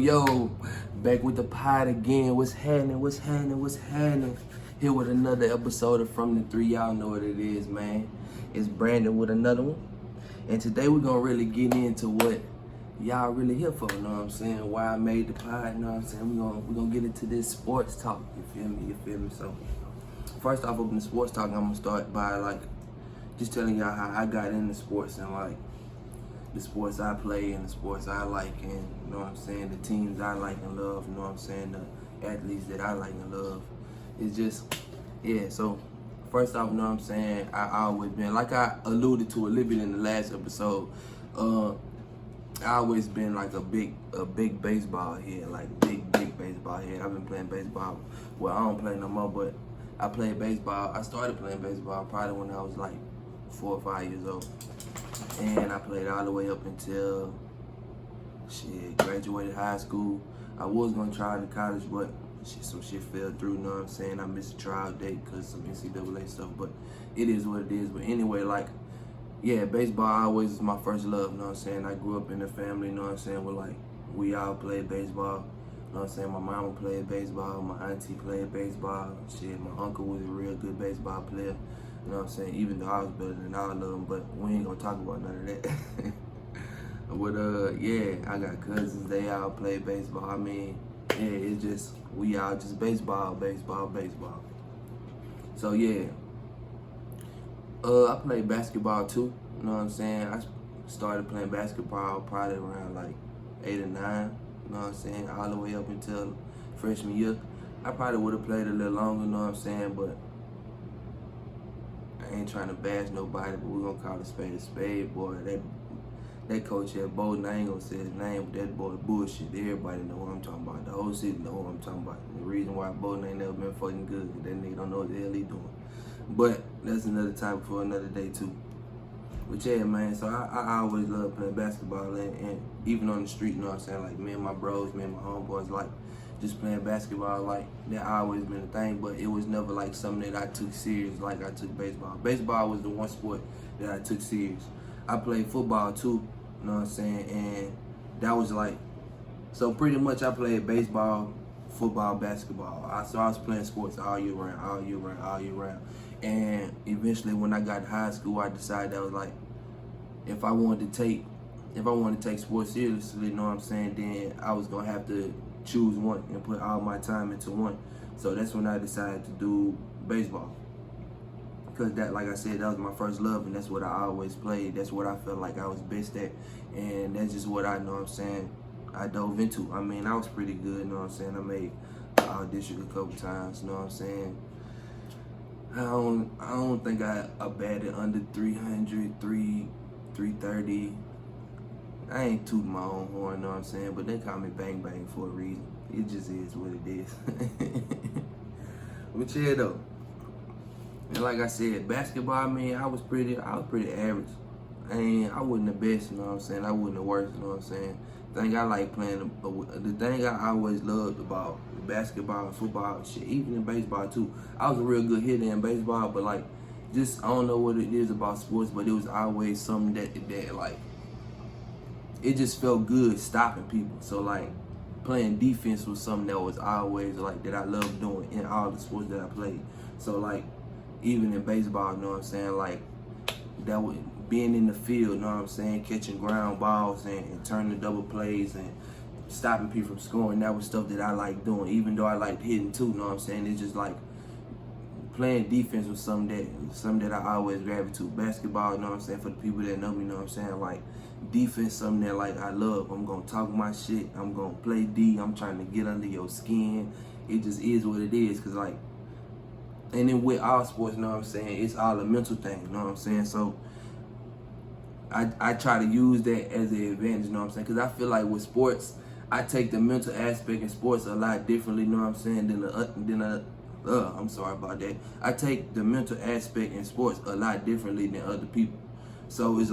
Yo, back with the pod again. What's happening? Here with another episode of From the Three. Y'all know what it is, man. It's Brandon with another one. And today we're gonna really get into what y'all really here for, you know what I'm saying? Why I made the pod, you know what I'm saying? We're gonna get into this sports talk, you feel me? So, first off, up in the sports talk, I'm gonna start by just telling y'all how I got into sports and the sports I play and the sports I like, and you know what I'm saying, the teams I like and love, you know what I'm saying, the athletes that I like and love. It's just, yeah, so first off, you know what I'm saying, I always been, like I alluded to a little bit in the last episode, I always been like a big baseball head, big baseball head. I've been playing baseball, well, I don't play no more, but I played baseball. I started playing baseball probably when I was like 4 or 5 years old. And I played all the way up until, graduated high school. I was gonna try to college, but some shit fell through, you know what I'm saying? I missed a trial date because some NCAA stuff, but it is what it is. But anyway, baseball always was my first love, you know what I'm saying? I grew up in a family, you know what I'm saying, where we all played baseball. You know what I'm saying? My mama played baseball, my auntie played baseball. My uncle was a real good baseball player. You know what I'm saying? Even though I was better than all of them, but we ain't gonna talk about none of that. But I got cousins, they all play baseball. I mean, it's just, we all just baseball. So I played basketball too, you know what I'm saying? I started playing basketball probably around 8 or 9, you know what I'm saying? All the way up until freshman year. I probably would have played a little longer, you know what I'm saying? But I ain't trying to bash nobody, but we're gonna call a spade, boy. That coach at Bowden, I ain't gonna say his name, but that boy bullshit. Everybody know what I'm talking about. The whole city know what I'm talking about. The reason why Bowden ain't never been fucking good, that nigga don't know what the hell he doing. But that's another topic for another day too. But yeah, man, so I always love playing basketball and even on the street, you know what I'm saying? Me and my bros, me and my homeboys, just playing basketball, that always been a thing, but it was never something that I took serious like I took baseball. Baseball was the one sport that I took serious. I played football too, you know what I'm saying, and that was so pretty much I played baseball, football, basketball. So I was playing sports all year round. And eventually when I got to high school, I decided that was if I wanted to take sports seriously, you know what I'm saying, then I was gonna have to choose one and put all my time into one. So that's when I decided to do baseball. Because that, like I said, that was my first love, and that's what I always played. That's what I felt like I was best at. And that's just what I know what I'm saying, I dove into. I mean, I was pretty good, you know what I'm saying? I made all district a couple times, you know what I'm saying? I don't think I batted under 300, 330. I ain't tooting my own horn, you know what I'm saying? But they call me Bang Bang for a reason. It just is what it is. But yeah, though. And like I said, basketball, I mean, I was pretty average. I wasn't the best, you know what I'm saying? I wasn't the worst, you know what I'm saying? The thing I like playing, the thing I always loved about basketball and football, shit, even in baseball too. I was a real good hitter in baseball, but just, I don't know what it is about sports, but it was always something that it just felt good stopping people. So playing defense was something that was always that I loved doing in all the sports that I played. So even in baseball, you know what I'm saying, that was being in the field, you know what I'm saying, catching ground balls and turning double plays and stopping people from scoring. That was stuff that I liked doing, even though I liked hitting too, you know what I'm saying? It's just playing defense was something that I always gravitated to. Basketball, you know what I'm saying, for the people that know me, you know what I'm saying, defense, something that I love. I'm gonna talk my shit, I'm gonna play D, I'm trying to get under your skin. It just is what it is, cause and then with all sports, you know what I'm saying, it's all a mental thing, you know what I'm saying? So I try to use that as an advantage, you know what I'm saying? Cause I feel with sports, I take the mental aspect in sports a lot differently, you know what I'm saying, than I'm sorry about that. I take the mental aspect in sports a lot differently than other people. So it's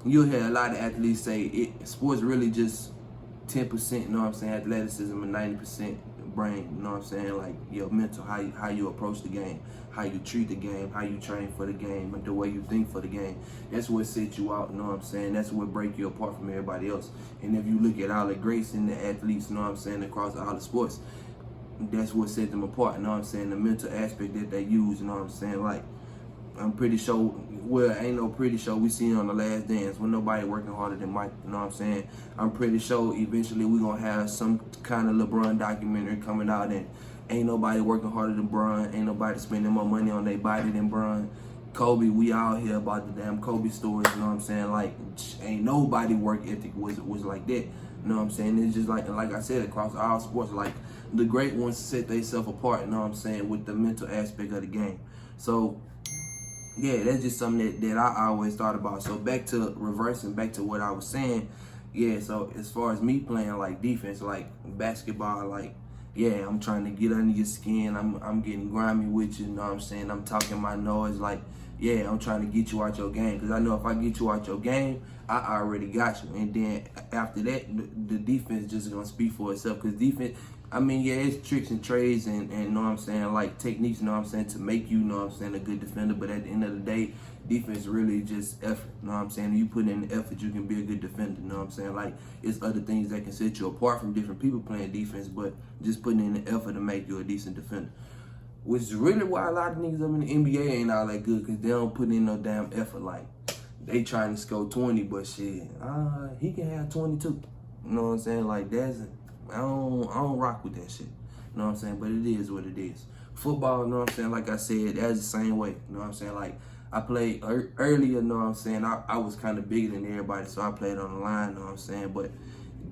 you'll hear a lot of athletes say sports really just 10%, you know what I'm saying, athleticism and 90% brain, you know what I'm saying? Like your mental, how you approach the game, how you treat the game, how you train for the game, and the way you think for the game. That's what sets you out, you know what I'm saying? That's what break you apart from everybody else. And if you look at all the greats and the athletes, you know what I'm saying, across all the sports, that's what set them apart, you know what I'm saying? The mental aspect that they use, you know what I'm saying? Like, I'm pretty sure, well, ain't no pretty sure, we seen on The Last Dance when nobody working harder than Mike, you know what I'm saying? I'm pretty sure eventually we gonna have some kind of LeBron documentary coming out, and ain't nobody working harder than Bron, ain't nobody spending more money on their body than Bron. Kobe, we all hear about the damn Kobe stories, you know what I'm saying? Like, ain't nobody work ethic was like that, you know what I'm saying? It's just like I said, across all sports, like, the great ones set themselves apart, you know what I'm saying, with the mental aspect of the game. So, yeah, that's just something that I always thought about. So reversing back to what I was saying, yeah, so as far as me playing like defense, like basketball, like, yeah, I'm trying to get under your skin. I'm getting grimy with you, you know what I'm saying? I'm talking my noise, like, yeah, I'm trying to get you out your game. Because I know if I get you out your game, I already got you. And then after that, the defense just going to speak for itself. Because defense, I mean, yeah, it's tricks and trades and know what I'm saying, like techniques, you know what I'm saying, to make you, know what I'm saying, a good defender. But at the end of the day, defense really just effort, you know what I'm saying? You put in the effort, you can be a good defender, you know what I'm saying? Like, it's other things that can set you apart from different people playing defense, but just putting in the effort to make you a decent defender. Which is really why a lot of niggas up in the NBA ain't all that good, because they don't put in no damn effort. Like, they trying to score 20, but shit, he can have 22. You know what I'm saying? Like, I don't rock with that shit. You know what I'm saying? But it is what it is. Football, you know what I'm saying? Like I said, that's the same way. You know what I'm saying? Like, I played earlier, you know what I'm saying? I was kind of bigger than everybody, so I played on the line, you know what I'm saying? But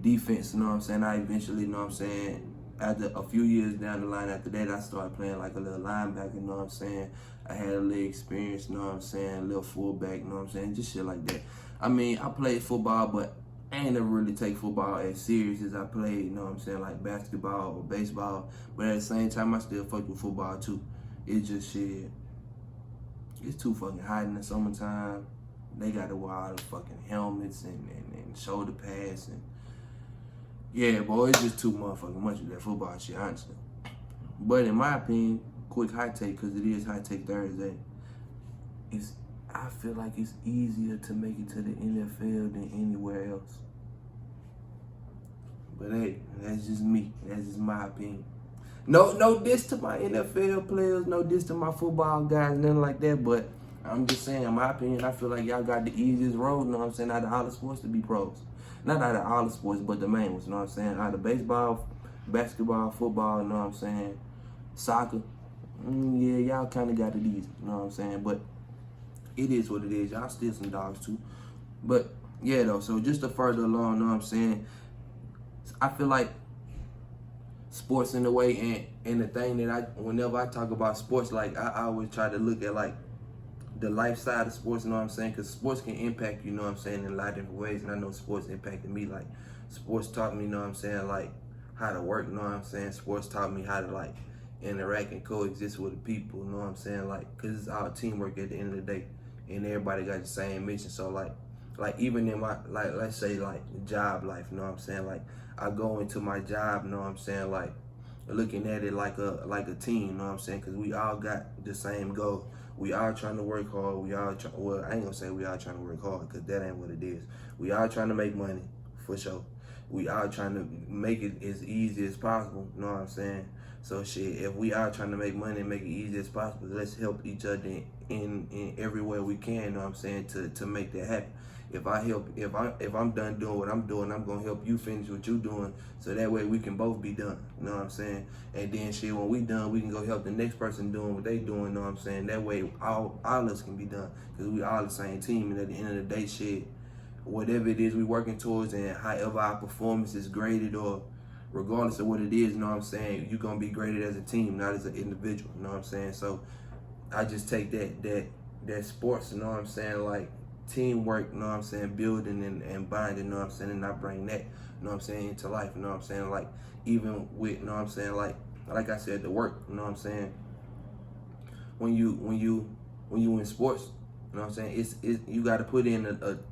defense, you know what I'm saying? I eventually, you know what I'm saying, after a few years down the line after that, I started playing like a little linebacker, you know what I'm saying? I had a little experience, you know what I'm saying? A little fullback, you know what I'm saying? Just shit like that. I mean, I played football, but I ain't never really take football as serious as I played, you know what I'm saying? Like basketball or baseball. But at the same time, I still fuck with football too. It's just shit. It's too fucking hot in the summertime. They got to wear all the fucking helmets and shoulder pads and yeah, boy, it's just too motherfucking much of that football shit, honestly. But in my opinion, quick hot take, because it is Hot Take Thursday, I feel like it's easier to make it to the NFL than anywhere else. But hey, that's just me. That's just my opinion. No diss to my NFL players, no diss to my football guys, nothing like that. But I'm just saying, in my opinion, I feel like y'all got the easiest road, you know what I'm saying, out of all the sports to be pros. Not out of all the sports, but the main ones, you know what I'm saying? Out of baseball, basketball, football, you know what I'm saying? Soccer. Yeah, y'all kind of got it easy, you know what I'm saying? But it is what it is. Y'all still some dogs too. But yeah, though, so just to further along, you know what I'm saying? I feel like sports in a way, and the thing that whenever I talk about sports, like I always try to look at like the life side of sports, you know what I'm saying? Because sports can impact you, know what I'm saying, in a lot of different ways. And I know sports impacted me. Like, sports taught me, you know what I'm saying, like, how to work, you know what I'm saying? Sports taught me how to, like, interact and coexist with the people, you know what I'm saying? Like, because it's all teamwork at the end of the day. And everybody got the same mission. So, like even in my, like, let's say, like, job life, you know what I'm saying? Like, I go into my job, you know what I'm saying, like, looking at it like a team, you know what I'm saying? Because we all got the same goal. We all trying to work hard. Well, I ain't gonna say we all trying to work hard, because that ain't what it is. We all trying to make money, for sure. We all trying to make it as easy as possible, you know what I'm saying? So shit, if we all trying to make money and make it easy as possible, let's help each other in every way we can, you know what I'm saying, to make that happen. If I'm done doing what I'm doing, I'm gonna help you finish what you're doing, so that way we can both be done. You know what I'm saying? And then shit, when we done, we can go help the next person doing what they doing. You know what I'm saying? That way, all of us can be done, because we all the same team. And at the end of the day, shit, whatever it is we working towards, and however our performance is graded, or regardless of what it is, you know what I'm saying, you're gonna be graded as a team, not as an individual. You know what I'm saying? So I just take that sports, you know what I'm saying, like teamwork, you know what I'm saying, building and binding, you know what I'm saying, and I bring that, you know what I'm saying, into life, you know what I'm saying, like even with, you know what I'm saying, like I said, the work, you know what I'm saying, when you in sports, You know what I'm saying? You got to put in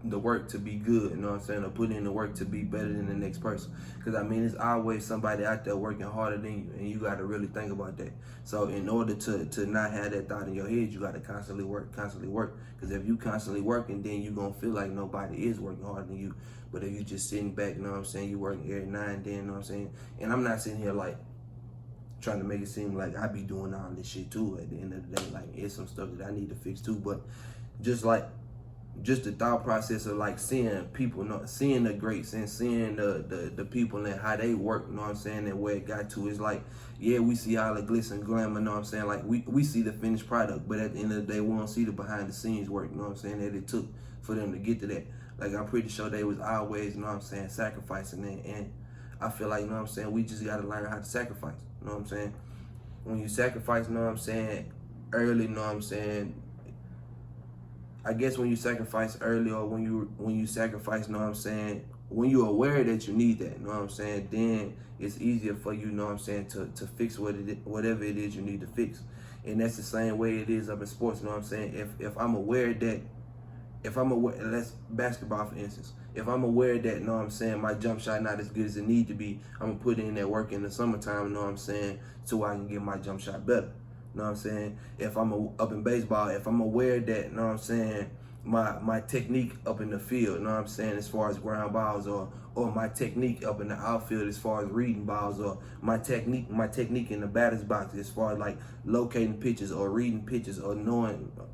the work to be good, you know what I'm saying? Or put in the work to be better than the next person. Because, I mean, it's always somebody out there working harder than you, and you got to really think about that. So in order to not have that thought in your head, you got to constantly work. Because if you constantly working, then you're going to feel like nobody is working harder than you. But if you just sitting back, you know what I'm saying, you working every now and then, you know what I'm saying? And I'm not sitting here like trying to make it seem like I be doing all this shit too at the end of the day. Like, it's some stuff that I need to fix too. But just the thought process of like seeing people, seeing the greats and seeing the people and how they work, you know what I'm saying, and where it got to. It's like, yeah, we see all the glitz and glamour, you know what I'm saying? Like, we see the finished product, but at the end of the day, we don't see the behind the scenes work, you know what I'm saying, that it took for them to get to that. Like, I'm pretty sure they was always, you know what I'm saying, sacrificing it. And I feel like, you know what I'm saying, we just got to learn how to sacrifice, you know what I'm saying? When you sacrifice, you know what I'm saying, early, you know what I'm saying, I guess when you sacrifice early, or when you sacrifice, you know what I'm saying, when you're aware that you need that, you know what I'm saying, then it's easier for you, you know what I'm saying, to fix whatever it is you need to fix. And that's the same way it is up in sports, you know what I'm saying. If I'm aware that, that's basketball for instance, if I'm aware that, you know what I'm saying, my jump shot not as good as it need to be, I'm gonna put in that work in the summertime, you know what I'm saying, so I can get my jump shot better. You know what I'm saying? If I'm up in baseball, if I'm aware that, you know what I'm saying, my technique up in the field, you know what I'm saying, as far as ground balls, or my technique up in the outfield as far as reading balls, or my technique in the batter's box as far as like locating pitches or reading pitches or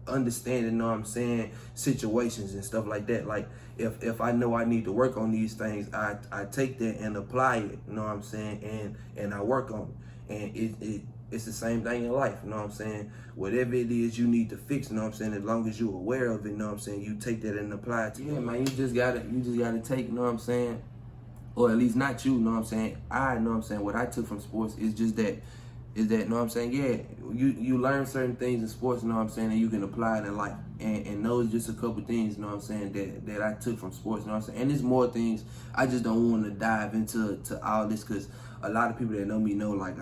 understanding, you know what I'm saying, situations and stuff like that. Like, if I know I need to work on these things, I take that and apply it, you know what I'm saying, and I work on it. And it's the same thing in life, you know what I'm saying? Whatever it is you need to fix, you know what I'm saying, as long as you're aware of it, you know what I'm saying, you take that and apply it to it. Yeah, man, you just gotta take, you know what I'm saying, or at least not you know what I'm saying, I know what I'm saying, what I took from sports is that, you know what I'm saying, yeah, you learn certain things in sports, you know what I'm saying, and you can apply it in life. And those just a couple things, you know what I'm saying, that I took from sports, you know what I'm saying. And there's more things. I just don't want to dive into all this, because a lot of people that know me know, like,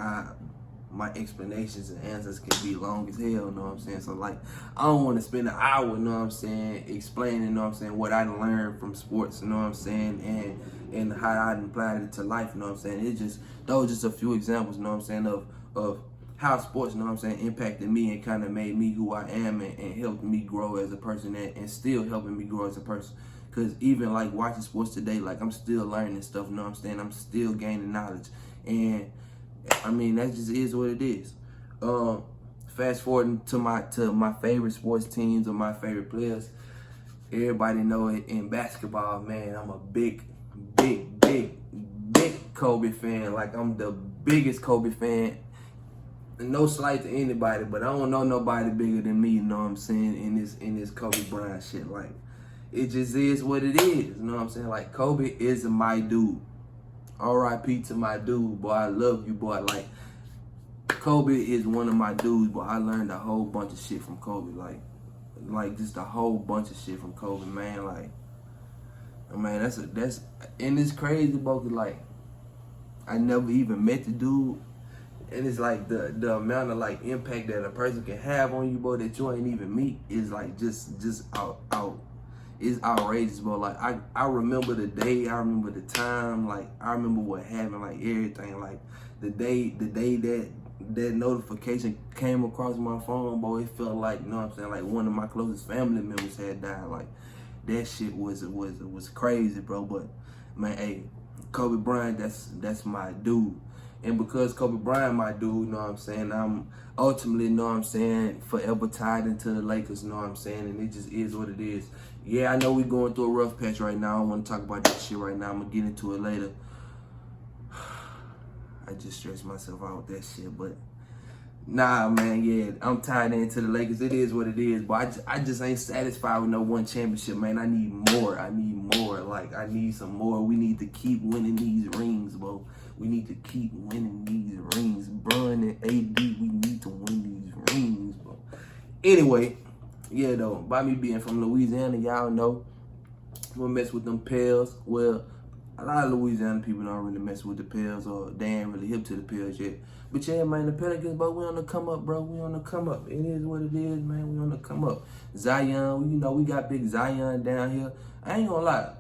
my explanations and answers can be long as hell, you know what I'm saying? So, like, I don't want to spend an hour, you know what I'm saying, explaining, you know what I'm saying, what I learned from sports, you know what I'm saying, and how I applied it to life, you know what I'm saying? Those just a few examples, you know what I'm saying, of how sports, you know what I'm saying, impacted me and kind of made me who I am, and helped me grow as a person, and still helping me grow as a person. Because even, like, watching sports today, like, I'm still learning stuff, you know what I'm saying? I'm still gaining knowledge. And I mean, that just is what it is. Fast forwarding to my favorite sports teams or my favorite players. Everybody know it in basketball, man. I'm a big Kobe fan. Like, I'm the biggest Kobe fan. No slight to anybody, but I don't know nobody bigger than me, you know what I'm saying, in this Kobe Bryant shit. Like, it just is what it is, you know what I'm saying? Like, Kobe is my dude. R.I.P. to my dude, boy. I love you, boy. Like, Kobe is one of my dudes, but I learned a whole bunch of shit from Kobe. Like just a whole bunch of shit from Kobe, man. Like, man, and it's crazy, bro. Cause, like, I never even met the dude, and it's like the amount of, like, impact that a person can have on you, bro, that you ain't even meet is like just out. It's outrageous, bro. Like, I remember the day, I remember the time, like, I remember what happened, like, everything. Like, the day that notification came across my phone, bro, it felt like, you know what I'm saying, like one of my closest family members had died. Like, that shit was crazy, bro. But, man, hey, Kobe Bryant, that's my dude. And because Kobe Bryant my dude, you know what I'm saying, I'm ultimately, you know what I'm saying, forever tied into the Lakers, you know what I'm saying, and it just is what it is. Yeah, I know we're going through a rough patch right now. I don't want to talk about that shit right now. I'm going to get into it later. I just stressed myself out with that shit, but nah, man, yeah, I'm tied into the Lakers. It is what it is, but I just ain't satisfied with no one championship, man. I need more. Like, I need some more. We need to keep winning these rings, bro. We need to keep winning these rings. Bron and AD, we need to win these rings, bro. Anyway, yeah, though, by me being from Louisiana, y'all know, we'll mess with them Pels. Well, A lot of Louisiana people don't really mess with the Pels, or they ain't really hip to the Pels yet. But yeah, man, the Pelicans, bro, we on the come up, bro. We on the come up. It is what it is, man. We on the come up. Zion, you know, we got big Zion down here. I ain't gonna lie.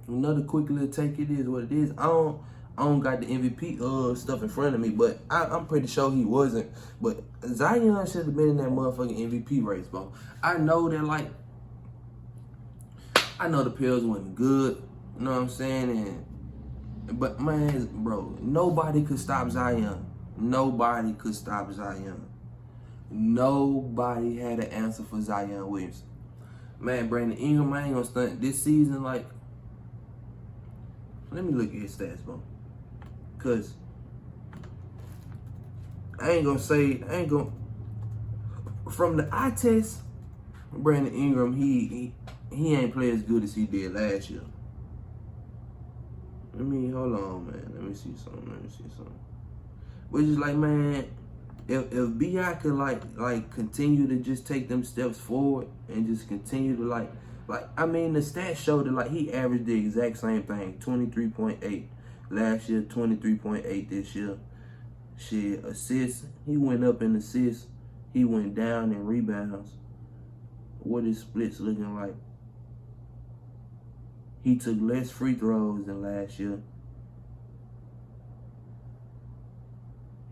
Another quick little take, it is what it is. I don't got the MVP stuff in front of me, but I'm pretty sure he wasn't. But Zion should have been in that motherfucking MVP race, bro. I know that, like, I know the Pels wasn't good, you know what I'm saying? But man, bro, nobody could stop Zion. Nobody could stop Zion. Nobody had an answer for Zion Williamson. Man, Brandon Ingram, I ain't gonna stunt this season, like, let me look at his stats, bro. Cause from the eye test, Brandon Ingram, he ain't play as good as he did last year. Hold on, man. Let me see something. Which is like, man, if B.I. could like continue to just take them steps forward and just continue to like I mean, the stats show that like he averaged the exact same thing, 23.8 last year, 23.8 this year. Shit, assists, he went up in assists, he went down in rebounds. What is splits looking like? He took less free throws than last year.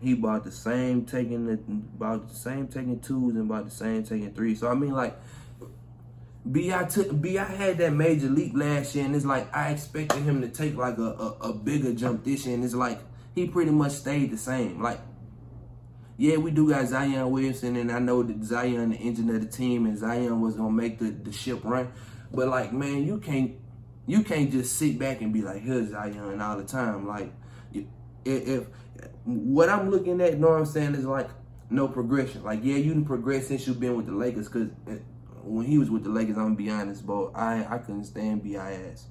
He about the same taking twos and about the same taking threes. So I mean, like, B.I. had that major leap last year, and it's like I expected him to take like a bigger jump this year, and it's like he pretty much stayed the same. Like, yeah, we do got Zion Williamson, and I know that Zion the engine of the team, and Zion was gonna make the ship run. But like, man, you can't just sit back and be like, here's Zion all the time. Like, if what I'm looking at, you know what I'm saying, is like no progression. Like, yeah, you didn't progress since you've been with the Lakers, because when he was with the Lakers, I'm gonna be honest, bro, I couldn't stand B.I. ass.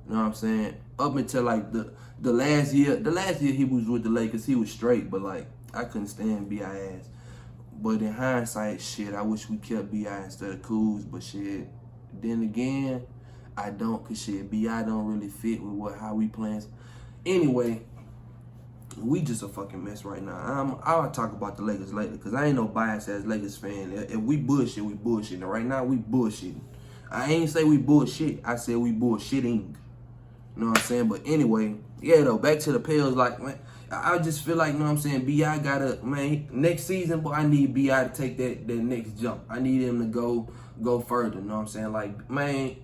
You know what I'm saying? Up until like the last year he was with the Lakers, he was straight, but like I couldn't stand B.I. ass. But in hindsight, shit, I wish we kept B.I. instead of Kuz, but shit, then again, I don't, cause shit, B.I. don't really fit with how we playing. Anyway, we just a fucking mess right now. I'll talk about the Lakers later, cause I ain't no bias as Lakers fan. If we bullshit, we bullshit. And right now we bullshitting. I ain't say we bullshit. I said we bullshitting. You know what I'm saying? But anyway, yeah though, back to the Pels. Like, man, I just feel like, you know what I'm saying, B.I. gotta, man, next season, but I need B.I. to take that next jump. I need him to go further. You know what I'm saying? Like, man,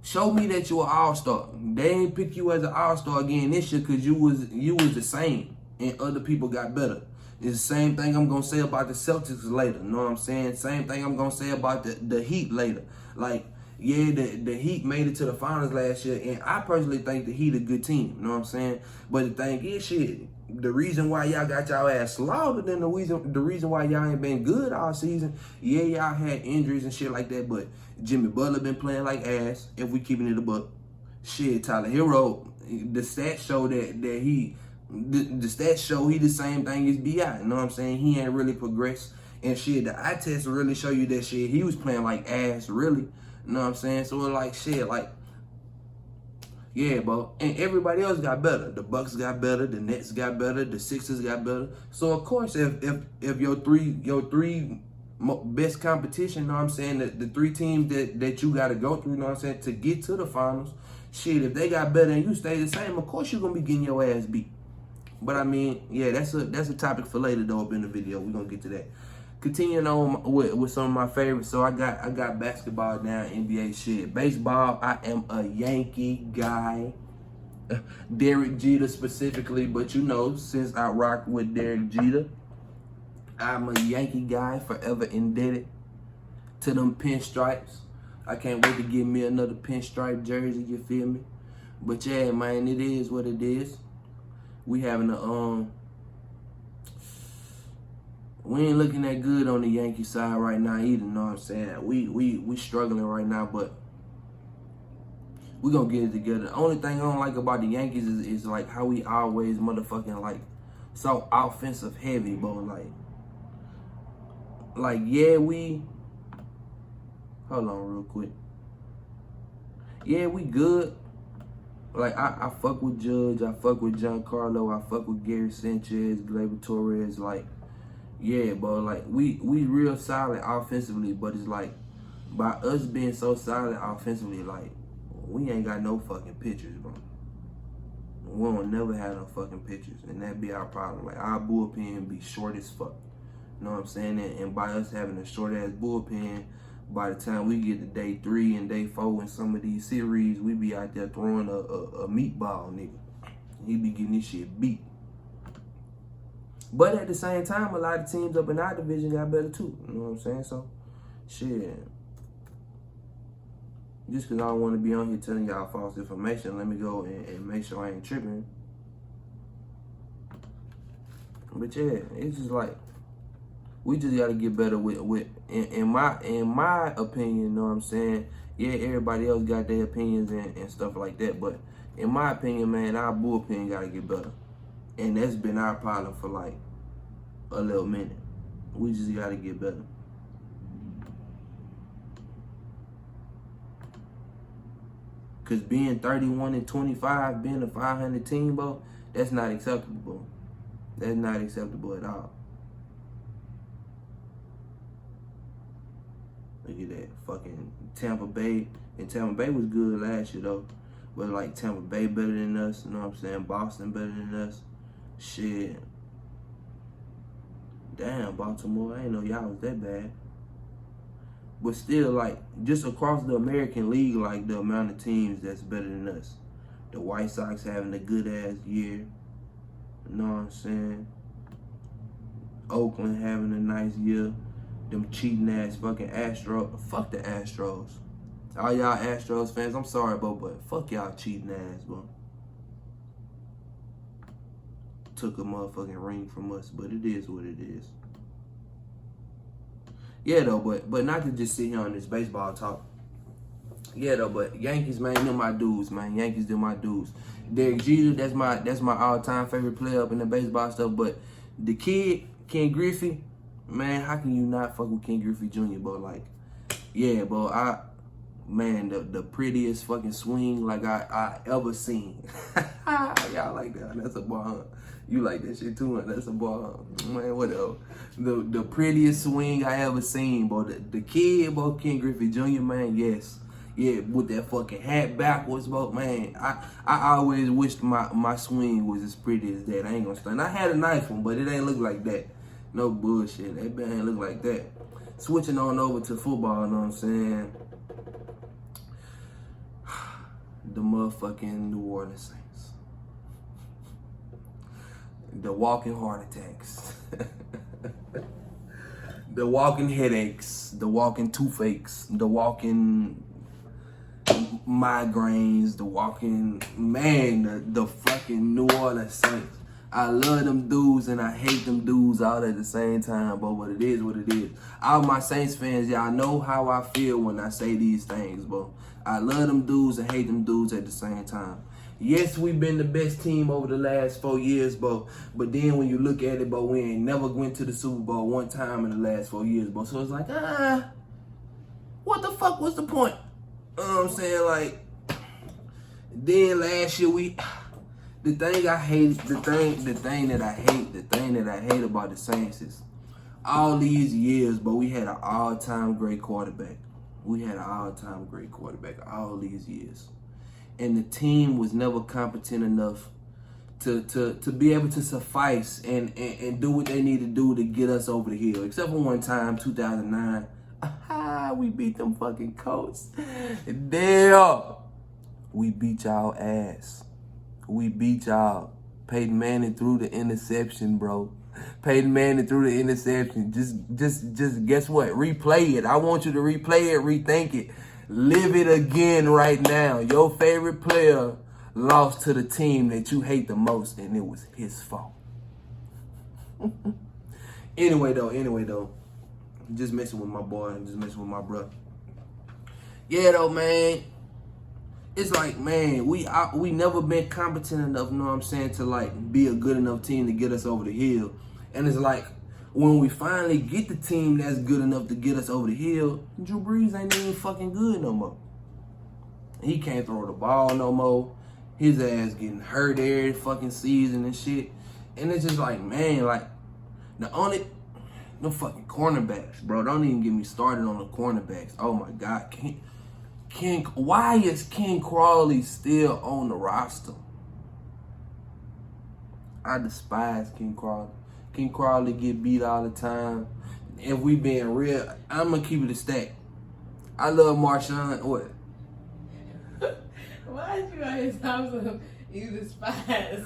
show me that you an all-star. They ain't pick you as an all-star again this year because you was the same and other people got better. It's the same thing I'm going to say about the Celtics later. You know what I'm saying? Same thing I'm going to say about the Heat later. Like, yeah, the Heat made it to the finals last year, and I personally think the Heat a good team. You know what I'm saying? But the thing is, shit, the reason why y'all got y'all ass slaughtered and the reason why y'all ain't been good all season, yeah, y'all had injuries and shit like that, but Jimmy Butler been playing like ass, if we keeping it a buck. Shit, Tyler Hero, the stats show the stats show he the same thing as B.I. You know what I'm saying? He ain't really progressed. And shit, the eye test will really show you that shit. He was playing like ass, really. You know what I'm saying? So it's like, shit, like, yeah, bro. And everybody else got better. The Bucks got better. The Nets got better. The Sixers got better. So of course, if your three best competition, you know what I'm saying, the three teams that you got to go through, you know what I'm saying, to get to the finals, shit, if they got better and you stay the same, of course you're gonna be getting your ass beat. But I mean, yeah, that's a topic for later though up in the video. We're gonna get to that. Continuing on with some of my favorites. So I got basketball down, NBA shit. Baseball, I am a Yankee guy. Derek Jeter specifically, but you know, since I rock with Derek Jeter, I'm a Yankee guy, forever indebted to them pinstripes. I can't wait to get me another pinstripe jersey, you feel me? But yeah, man, it is what it is. We having we ain't looking that good on the Yankee side right now either, you know what I'm saying? We struggling right now, but we gonna get it together. The only thing I don't like about the Yankees is like how we always motherfucking like so offensive heavy, bro. Like yeah, hold on real quick. Yeah, we good. Like, I fuck with Judge, I fuck with Giancarlo, I fuck with Gary Sanchez, Gleyber Torres, like, yeah, bro, like, we real solid offensively, but it's like, by us being so solid offensively, like, we ain't got no fucking pitchers, bro. We don't never have no fucking pitchers, and that be our problem. Like, our bullpen be short as fuck. You know what I'm saying? And by us having a short-ass bullpen, by the time we get to day 3 and day 4 in some of these series, we be out there throwing a meatball, nigga. He be getting this shit beat. But at the same time, a lot of teams up in our division got better too. You know what I'm saying? So, shit. Just because I don't want to be on here telling y'all false information, let me go and make sure I ain't tripping. But yeah, it's just like, we just got to get better with in my opinion, you know what I'm saying? Yeah, everybody else got their opinions and stuff like that, but in my opinion, man, our bullpen got to get better. And that's been our problem for like a little minute. We just got to get better. Because being 31-25, being a 500 team, bro, that's not acceptable, bro. That's not acceptable at all. Look at that. Fucking Tampa Bay. And Tampa Bay was good last year, though. But, like, Tampa Bay better than us. You know what I'm saying? Boston better than us. Shit. Damn, Baltimore. I didn't know y'all was that bad. But still, like, just across the American League, like, the amount of teams that's better than us. The White Sox having a good-ass year. You know what I'm saying? Oakland having a nice year. Them cheating-ass fucking Astros. Fuck the Astros. All y'all Astros fans, I'm sorry, bro, but fuck y'all cheating-ass, bro. Took a motherfucking ring from us, but it is what it is. Yeah, though, but not to just sit here on this baseball talk. Yeah, though, but Yankees, man, they're my dudes, man. Yankees, they're my dudes. Derek Jeter, that's my all-time favorite player up in the baseball stuff. But the kid, Ken Griffey, man, how can you not fuck with Ken Griffey Jr., bro? Like, yeah, bro, the prettiest fucking swing like I ever seen. Y'all like that? That's a ball. You like that shit too, man. That's a ball. Man, whatever. The prettiest swing I ever seen, bro. The kid, bro, Ken Griffey Jr., man, yes. Yeah, with that fucking hat backwards, bro, man. I always wished my swing was as pretty as that. I ain't gonna stand. I had a nice one, but it ain't look like that. No bullshit. That ain't look like that. Switching on over to football, you know what I'm saying? The motherfucking New Orleans Saints. The walking heart attacks. The walking headaches. The walking toothaches. The walking migraines. The walking, man, the fucking New Orleans Saints. I love them dudes and I hate them dudes all at the same time, bro. But it is what it is. All my Saints fans, y'all know how I feel when I say these things, bro. I love them dudes and hate them dudes at the same time. Yes, we've been the best team over the last 4 years, bro. But then when you look at it, bro, we ain't never went to the Super Bowl one time in the last 4 years, bro. So it's like, what the fuck was the point? You know what I'm saying? Like, then last year the thing that I hate about the Saints is all these years, but we had an all-time great quarterback. We had an all-time great quarterback all these years. And the team was never competent enough to be able to suffice and do what they need to do to get us over the hill. Except for one time, 2009. We beat them fucking Colts. Damn. We beat y'all ass. We beat y'all. Peyton Manning threw the interception, bro. Peyton Manning threw the interception. Just guess what? Replay it. I want you to replay it, rethink it. Live it again right now. Your favorite player lost to the team that you hate the most, and it was his fault. Anyway, though. Just messing with my boy and just messing with my brother. Yeah, though, man. It's like, man, we never been competent enough, you know what I'm saying, to, like, be a good enough team to get us over the hill. And it's like, when we finally get the team that's good enough to get us over the hill, Drew Brees ain't even fucking good no more. He can't throw the ball no more. His ass getting hurt every fucking season and shit. And it's just like, man, like, the fucking cornerbacks, bro. Don't even get me started on the cornerbacks. Oh my God. Why is Ken Crawley still on the roster? I despise Ken Crawley. Ken Crawley get beat all the time. If we being real, I'm gonna keep it a stack. I love Marshawn. What? Why is you always talking so you despise?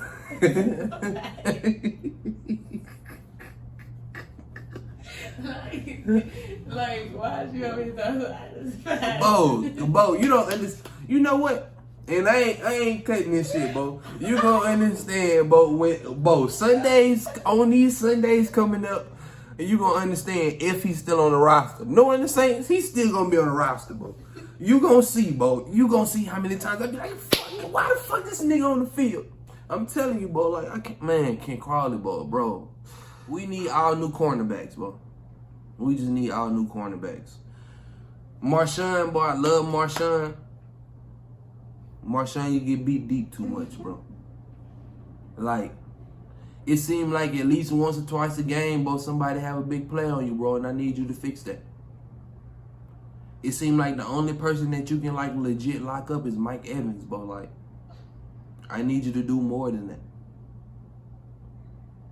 like, why is you always talking so I despise? Bo, you don't understand. You know what? And I ain't cutting this shit, Bo. You gonna understand, Bo. Sundays, on these Sundays coming up, you gonna understand if he's still on the roster. Knowing the Saints, he's still gonna be on the roster, Bo. You gonna see, Bo. You gonna see how many times I be like, fuck, why the fuck this nigga on the field? I'm telling you, Bo. Like, Ken Crawley, bro. We need all new cornerbacks, Bo. We just need all new cornerbacks. Marshawn, boy, I love Marshawn. Marshawn, you get beat deep too much, bro. Like, it seemed like at least once or twice a game, bro, somebody have a big play on you, bro, and I need you to fix that. It seemed like the only person that you can, like, legit lock up is Mike Evans, bro. Like, I need you to do more than that.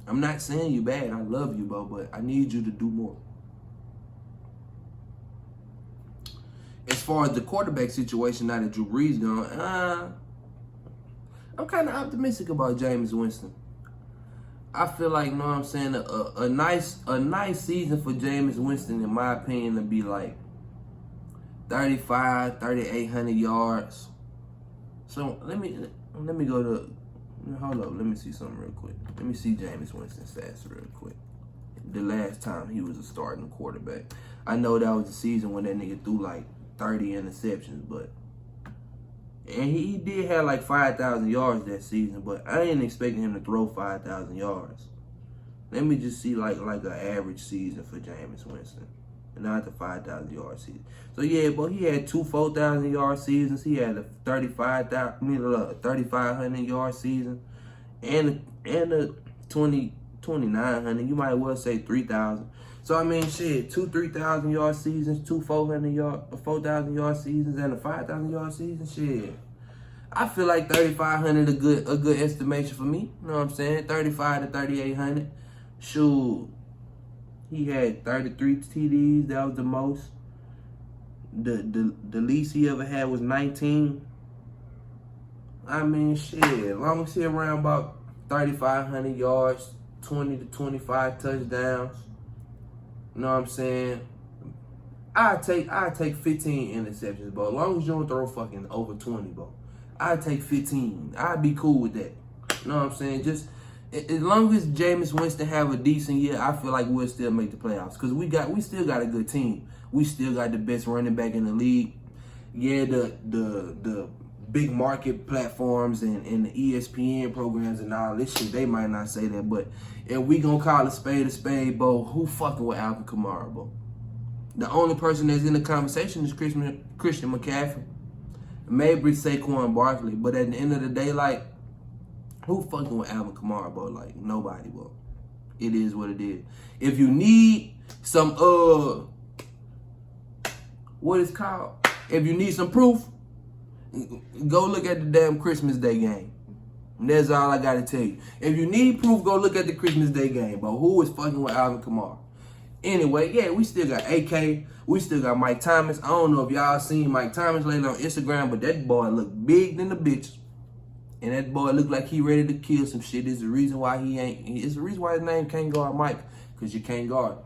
I'm not saying you bad. I love you, bro, but I need you to do more. As far as the quarterback situation, now that Drew Brees gone, I'm kind of optimistic about Jameis Winston. I feel like, you know what I'm saying, a nice season for Jameis Winston, in my opinion, to be like 3,800 yards. So let me go to, hold up, let me see something real quick. Let me see Jameis Winston's stats real quick. The last time he was a starting quarterback. I know that was the season when that nigga threw like 30 interceptions, and he did have like 5,000 yards that season, but I ain't expecting him to throw 5,000 yards. Let me just see like an average season for Jameis Winston, not the 5,000 yard season. So yeah, but he had 2 4,000 yard seasons. He had a 3,500 yard season, and a 2,900. You might well say 3,000. So, I mean, shit, 2 3,000 yard seasons, 2 4,000 yard seasons, and a 5,000 yard season, shit. I feel like 3,500 a good estimation for me. You know what I'm saying? 3,500 to 3,800. Shoot, he had 33 TDs. That was the most. The least he ever had was 19. I mean, shit, as long as he around about 3,500 yards, 20 to 25 touchdowns. You know what I'm saying? I take 15 interceptions, bro. As long as you don't throw fucking over 20, bro. I take 15. I'd be cool with that. You know what I'm saying? Just as long as Jameis Winston have a decent year, I feel like we'll still make the playoffs. Because we still got a good team. We still got the best running back in the league. Yeah, the big market platforms and the ESPN programs and all this shit, they might not say that, but if we gonna call a spade, bro, who fucking with Alvin Kamara, bro? The only person that's in the conversation is Christian McCaffrey. Maybe Saquon Barkley, but at the end of the day, like, who fucking with Alvin Kamara, bro? Like, nobody, bro. It is what it is. If you need some, what is called? If you need some proof, go look at the damn Christmas Day game. And that's all I gotta tell you. If you need proof, go look at the Christmas Day game, bro. Who is fucking with Alvin Kamara? Anyway, yeah, we still got AK. We still got Mike Thomas. I don't know if y'all seen Mike Thomas lately on Instagram, but that boy look big than the bitch. And that boy look like he ready to kill some shit. It's the reason why it's the reason why his name can't guard Mike. Because you can't guard.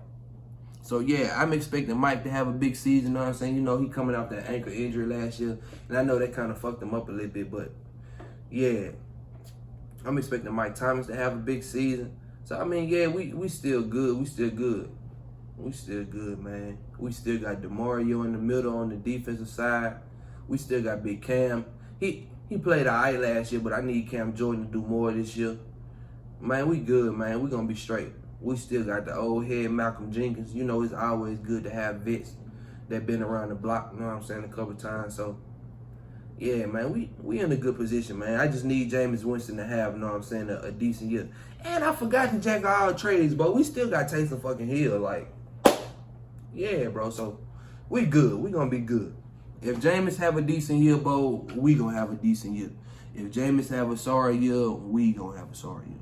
So, yeah, I'm expecting Mike to have a big season, you know what I'm saying? You know, he coming off that ankle injury last year. And I know that kind of fucked him up a little bit, but, yeah. I'm expecting Mike Thomas to have a big season. So, I mean, yeah, we still good. We still good. We still good, man. We still got DeMario in the middle on the defensive side. We still got Big Cam. He played all right last year, but I need Cam Jordan to do more this year. Man, we good, man. We going to be straight. We still got the old head Malcolm Jenkins. You know, it's always good to have vets that been around the block, you know what I'm saying, a couple times. So, yeah, man, we in a good position, man. I just need Jameis Winston to have, you know what I'm saying, a decent year. And I forgot to jack all trades, but we still got Taysom fucking Hill. Like, yeah, bro. So we good. We gonna be good. If Jameis have a decent year, bro, we gonna have a decent year. If Jameis have a sorry year, we gonna have a sorry year.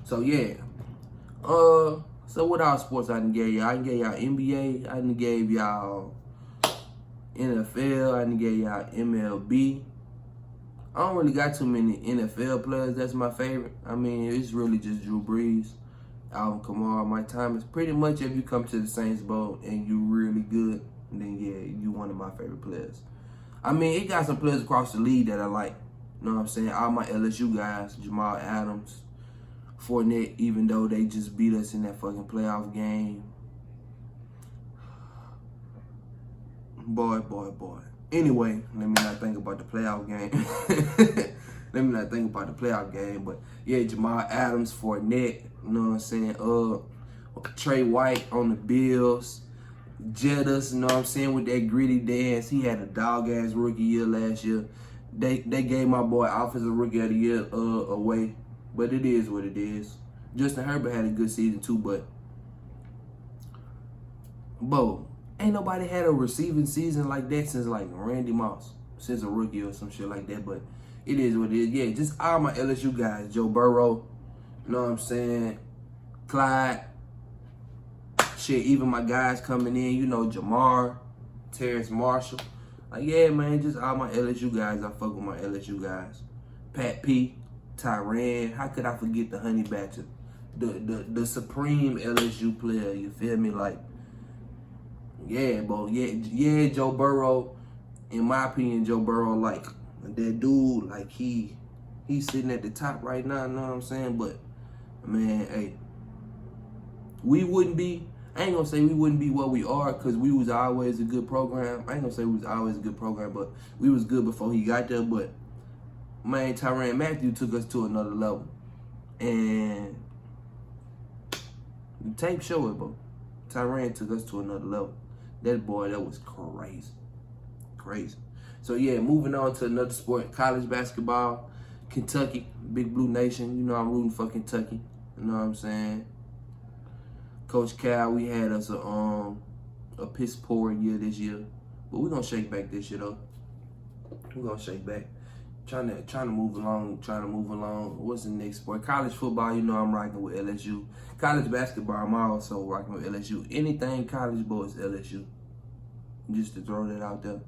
So yeah. So what all sports I done gave y'all? I done gave y'all NBA. I done gave y'all NFL. I done gave y'all MLB. I don't really got too many NFL players that's my favorite. I mean, it's really just Drew Brees, Alvin Kamara, Mike Thomas. Pretty much if you come to the Saints Bowl and you really good, then yeah, you one of my favorite players. I mean, it got some players across the league that I like. You know what I'm saying? All my LSU guys, Jamal Adams, Fournette, even though they just beat us in that fucking playoff game. Boy. Anyway, let me not think about the playoff game. But yeah, Jamal Adams, Fournette, you know what I'm saying? Trey White on the Bills. Jettas, you know what I'm saying, with that gritty dance. He had a dog-ass rookie year last year. They gave my boy Offensive Rookie of the Year away. But it is what it is. Justin Herbert had a good season too, but ain't nobody had a receiving season like that since like Randy Moss, since a rookie or some shit like that. But it is what it is. Yeah, just all my LSU guys. Joe Burrow, you know what I'm saying? Clyde. Shit, even my guys coming in, you know, Jamar, Terrence Marshall. Like, yeah, man, just all my LSU guys. I fuck with my LSU guys. Pat P, Tyrann. How could I forget the Honey Badger? The supreme LSU player, you feel me? Like, yeah, bro. Yeah, Joe Burrow. In my opinion, Joe Burrow, like, that dude, like, he's sitting at the top right now, you know what I'm saying? But, man, hey, I ain't gonna say we wouldn't be what we are because we was always a good program. I ain't gonna say we was always a good program, but we was good before he got there. But, man, Tyrann Mathieu took us to another level. And the tape show it, bro. Tyrann took us to another level. That boy, that was crazy. Crazy. So, yeah, moving on to another sport, college basketball. Kentucky, Big Blue Nation. You know I'm rooting for Kentucky. You know what I'm saying? Coach Cal, we had us a piss poor year this year. But we're going to shake back this year, though. We're going to shake back. Trying to move along. What's the next sport? College football, you know I'm rocking with LSU. College basketball, I'm also rocking with LSU. Anything college ball is LSU. Just to throw that out there.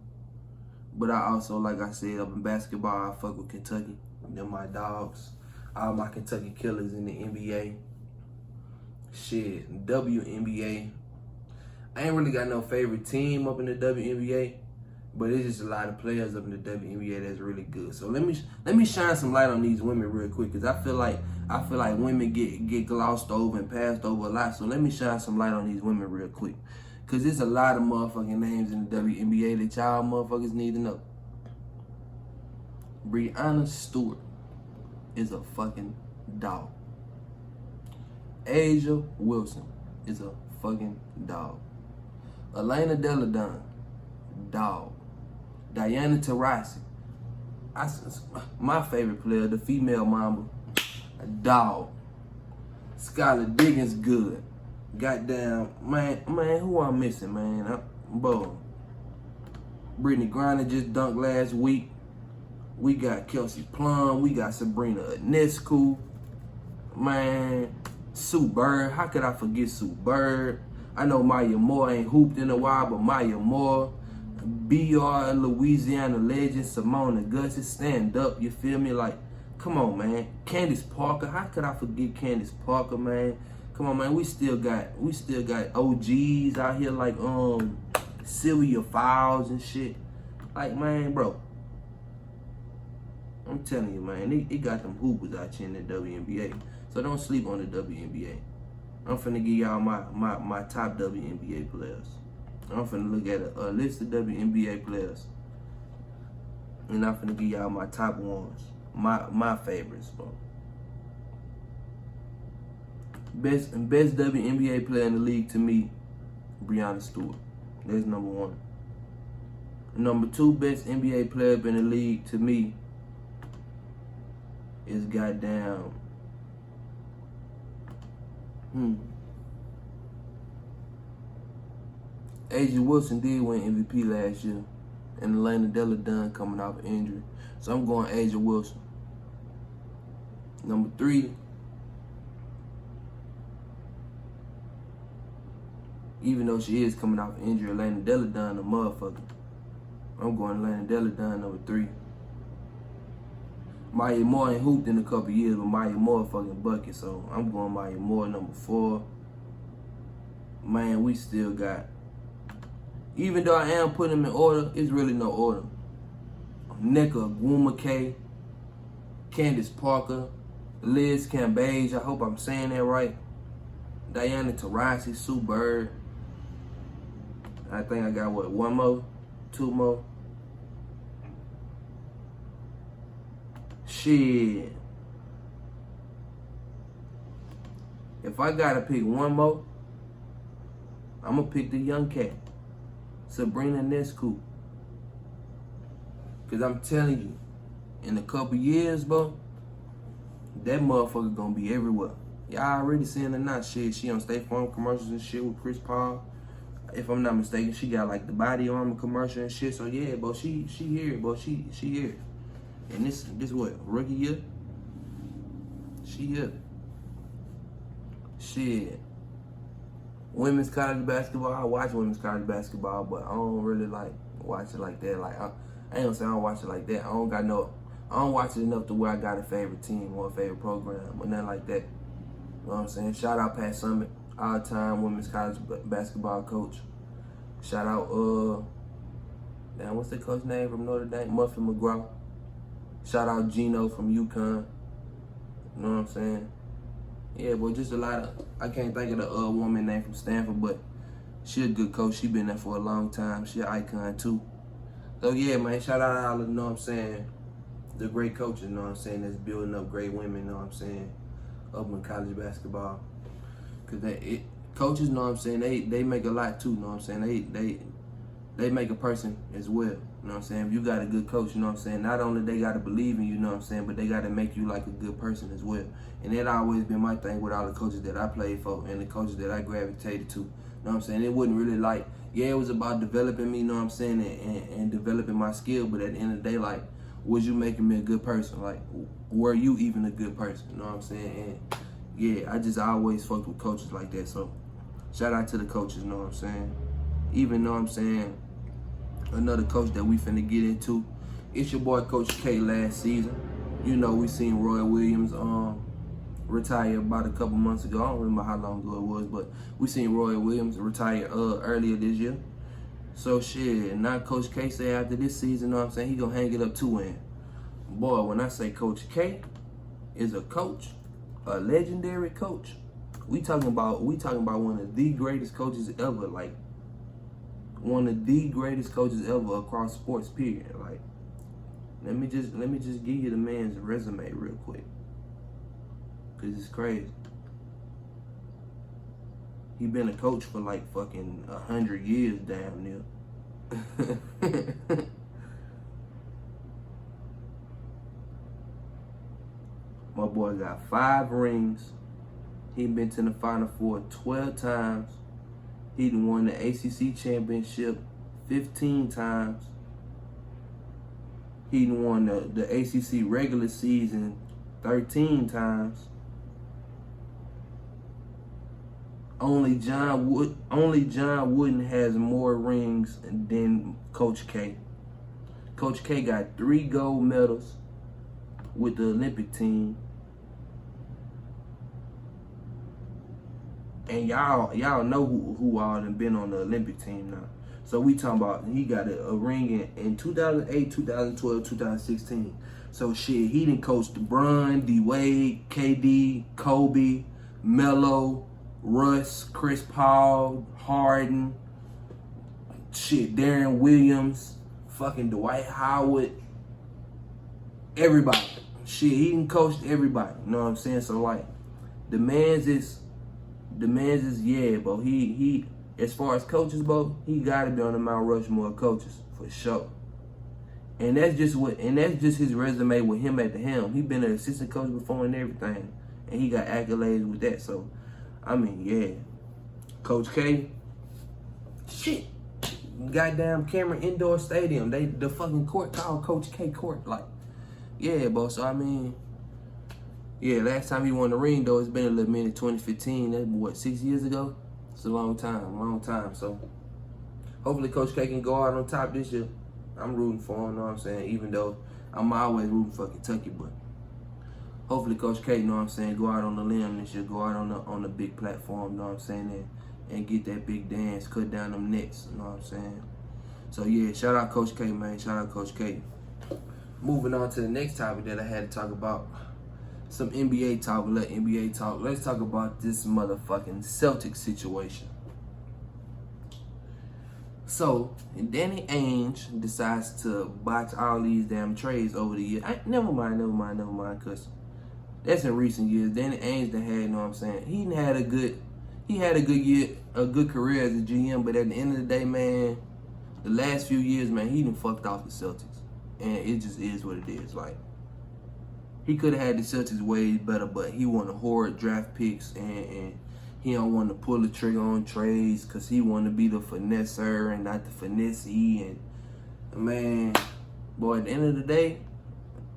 But I also, like I said, up in basketball, I fuck with Kentucky. They're my dogs. All my Kentucky killers in the NBA. Shit, WNBA. I ain't really got no favorite team up in the WNBA, but it's just a lot of players up in the WNBA that's really good. So let me shine some light on these women real quick, cause I feel like women get glossed over and passed over a lot. So let me shine some light on these women real quick, cause there's a lot of motherfucking names in the WNBA that y'all motherfuckers need to know. Breanna Stewart is a fucking dog. Asia Wilson is a fucking dog. Elena Deladon, dog. Diana Taurasi, my favorite player, the female mamba, a dog. Skylar Diggins, good. Goddamn, man, who I'm missing, man? Brittany Griner just dunked last week. We got Kelsey Plum. We got Sabrina Ionescu. Man, Sue Bird. How could I forget Sue Bird? I know Maya Moore ain't hooped in a while, but Maya Moore. BR Louisiana legend, Simone Augustus, stand up, you feel me? Like, come on, man. Candace Parker. How could I forget Candace Parker, man? Come on, man. We still got OGs out here like Sylvia Fowles and shit. Like, man, bro. I'm telling you, man, it got them hoopers out here in the WNBA. So don't sleep on the WNBA. I'm finna give y'all my top WNBA players. I'm finna look at a list of WNBA players. And I'm finna give y'all my top ones. My favorites, bro. Best WNBA player in the league to me, Breanna Stewart. That's number one. Number 2 best NBA player in the league to me is goddamn. A.J. Wilson did win MVP last year, and Elena Della Dunn coming off injury. So I'm going A.J. Wilson. Number 3, even though she is coming off injury, Elena Della Dunn a motherfucker. I'm going Elena Della Dunn number 3. Maya Moore ain't hooped in a couple years, but Maya Moore fucking bucket, so I'm going Maya Moore number 4. Man, we still got, even though I am putting them in order, it's really no order. Nneka Ogwumike, Candace Parker, Liz Cambage, I hope I'm saying that right. Diana Taurasi, Sue Bird. I think I got, what, 1 more? 2 more? Shit. If I gotta pick 1 more, I'm gonna pick the young cat, Sabrina Nescu. Cause I'm telling you, in a couple years, bro, that motherfucker gonna be everywhere. Y'all already seeing her now. Shit, she on State Farm commercials and shit with Chris Paul. If I'm not mistaken, she got like the body armor commercial and shit. So yeah, bro, she here, bro. She here. And this what, rookie year? She here. Shit. Women's college basketball, I watch women's college basketball, but I don't really like watch it like that. Like I ain't gonna say I don't watch it like that. I don't watch it enough to where I got a favorite team or a favorite program or nothing like that. You know what I'm saying? Shout out Pat Summitt, all-time women's college basketball coach. Shout out, damn, what's the coach name from Notre Dame? Muffin McGraw. Shout out Gino from UConn. You know what I'm saying? Yeah, but just a lot of, I can't think of the woman name from Stanford, but she a good coach. She been there for a long time. She an icon too. So yeah, man, shout out all, you know what I'm saying, the great coaches, you know what I'm saying, that's building up great women, you know what I'm saying, up in college basketball. Cause coaches, you know what I'm saying, they make a lot too, you know what I'm saying. They make a person as well, you know what I'm saying. If you got a good coach, you know what I'm saying, not only they gotta believe in you, you know what I'm saying, but they gotta make you like a good person as well. And that always been my thing with all the coaches that I played for and the coaches that I gravitated to. You know what I'm saying? It wasn't really like, yeah, it was about developing me, you know what I'm saying, and developing my skill, but at the end of the day, like, was you making me a good person? Like, were you even a good person? You know what I'm saying? And yeah, I just always fucked with coaches like that. So shout out to the coaches, you know what I'm saying? Even though I'm saying another coach that we finna get into, it's your boy Coach K last season. You know, we seen Roy Williams retire about a couple months ago. I don't remember how long ago it was, but we seen Roy Williams retire earlier this year. So shit, now Coach K say after this season, you know what I'm saying, he gonna hang it up 2 wins. Boy, when I say Coach K is a coach, a legendary coach, we talking about one of the greatest coaches ever, like one of the greatest coaches ever across sports, period. Like, let me just give you the man's resume real quick, cause it's crazy. He been a coach for like fucking 100 years damn near. My boy got 5 rings. He been to the Final Four 12 times. He done won the ACC championship 15 times. He done won the ACC regular season 13 times. Only John Wooden has more rings than Coach K. Coach K got 3 gold medals with the Olympic team. And y'all know who all done been on the Olympic team now. So we talking about, he got a ring in 2008, 2012, 2016. So shit, he done coached Bron, D-Wade, KD, Kobe, Melo, Russ, Chris Paul, Harden, shit, Darren Williams, fucking Dwight Howard, everybody. Shit, he done coached everybody, you know what I'm saying? So like, the man's is, yeah, bro, he as far as coaches, Bo, he gotta be on the Mount Rushmore of coaches for sure. And that's just his resume with him at the helm. He been an assistant coach before and everything, and he got accolades with that. So, I mean, yeah, Coach K, shit, goddamn Cameron Indoor Stadium, the fucking court called Coach K Court, like, yeah, Bo. So I mean, yeah, last time he won the ring though, it's been a little minute, 2015. That's what, 6 years ago. It's a long time. So hopefully Coach K can go out on top this year. I'm rooting for him, you know what I'm saying? Even though I'm always rooting for Kentucky, but hopefully Coach K, you know what I'm saying, go out on the limb this year, go out on the big platform, you know what I'm saying, and get that big dance, cut down them nets, you know what I'm saying? So yeah, shout out Coach K, man. Shout out Coach K. Moving on to the next topic that I had to talk about. Some NBA talk, NBA talk. Let's talk about this motherfucking Celtics situation. So, Danny Ainge decides to botch all these damn trades over the year. Never mind, because that's in recent years. Danny Ainge done had, you know what I'm saying, he had a good year, a good career as a GM, but at the end of the day, man, the last few years, man, he done fucked off the Celtics. And it just is what it is. Like, he could have had the Celtics way better, but he wanted to hoard draft picks and he don't want to pull the trigger on trades because he want to be the finesser and not the finessee. And man, boy, at the end of the day,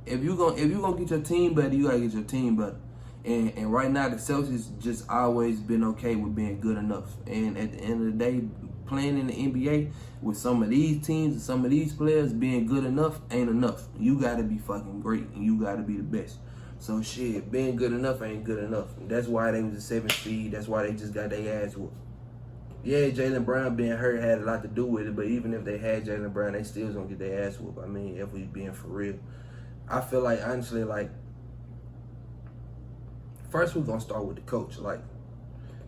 if you gonna get your team better, you gotta get your team better. And right now, the Celtics just always been okay with being good enough. And at the end of the day, playing in the NBA with some of these teams and some of these players, being good enough ain't enough. You gotta be fucking great and you gotta be the best. So shit, being good enough ain't good enough. That's why they was a 7th seed. That's why they just got their ass whooped. Yeah, Jaylen Brown being hurt had a lot to do with it, but even if they had Jaylen Brown, they still gonna get their ass whooped. I mean, if we being for real. I feel like, honestly, like, first we're gonna start with the coach, like,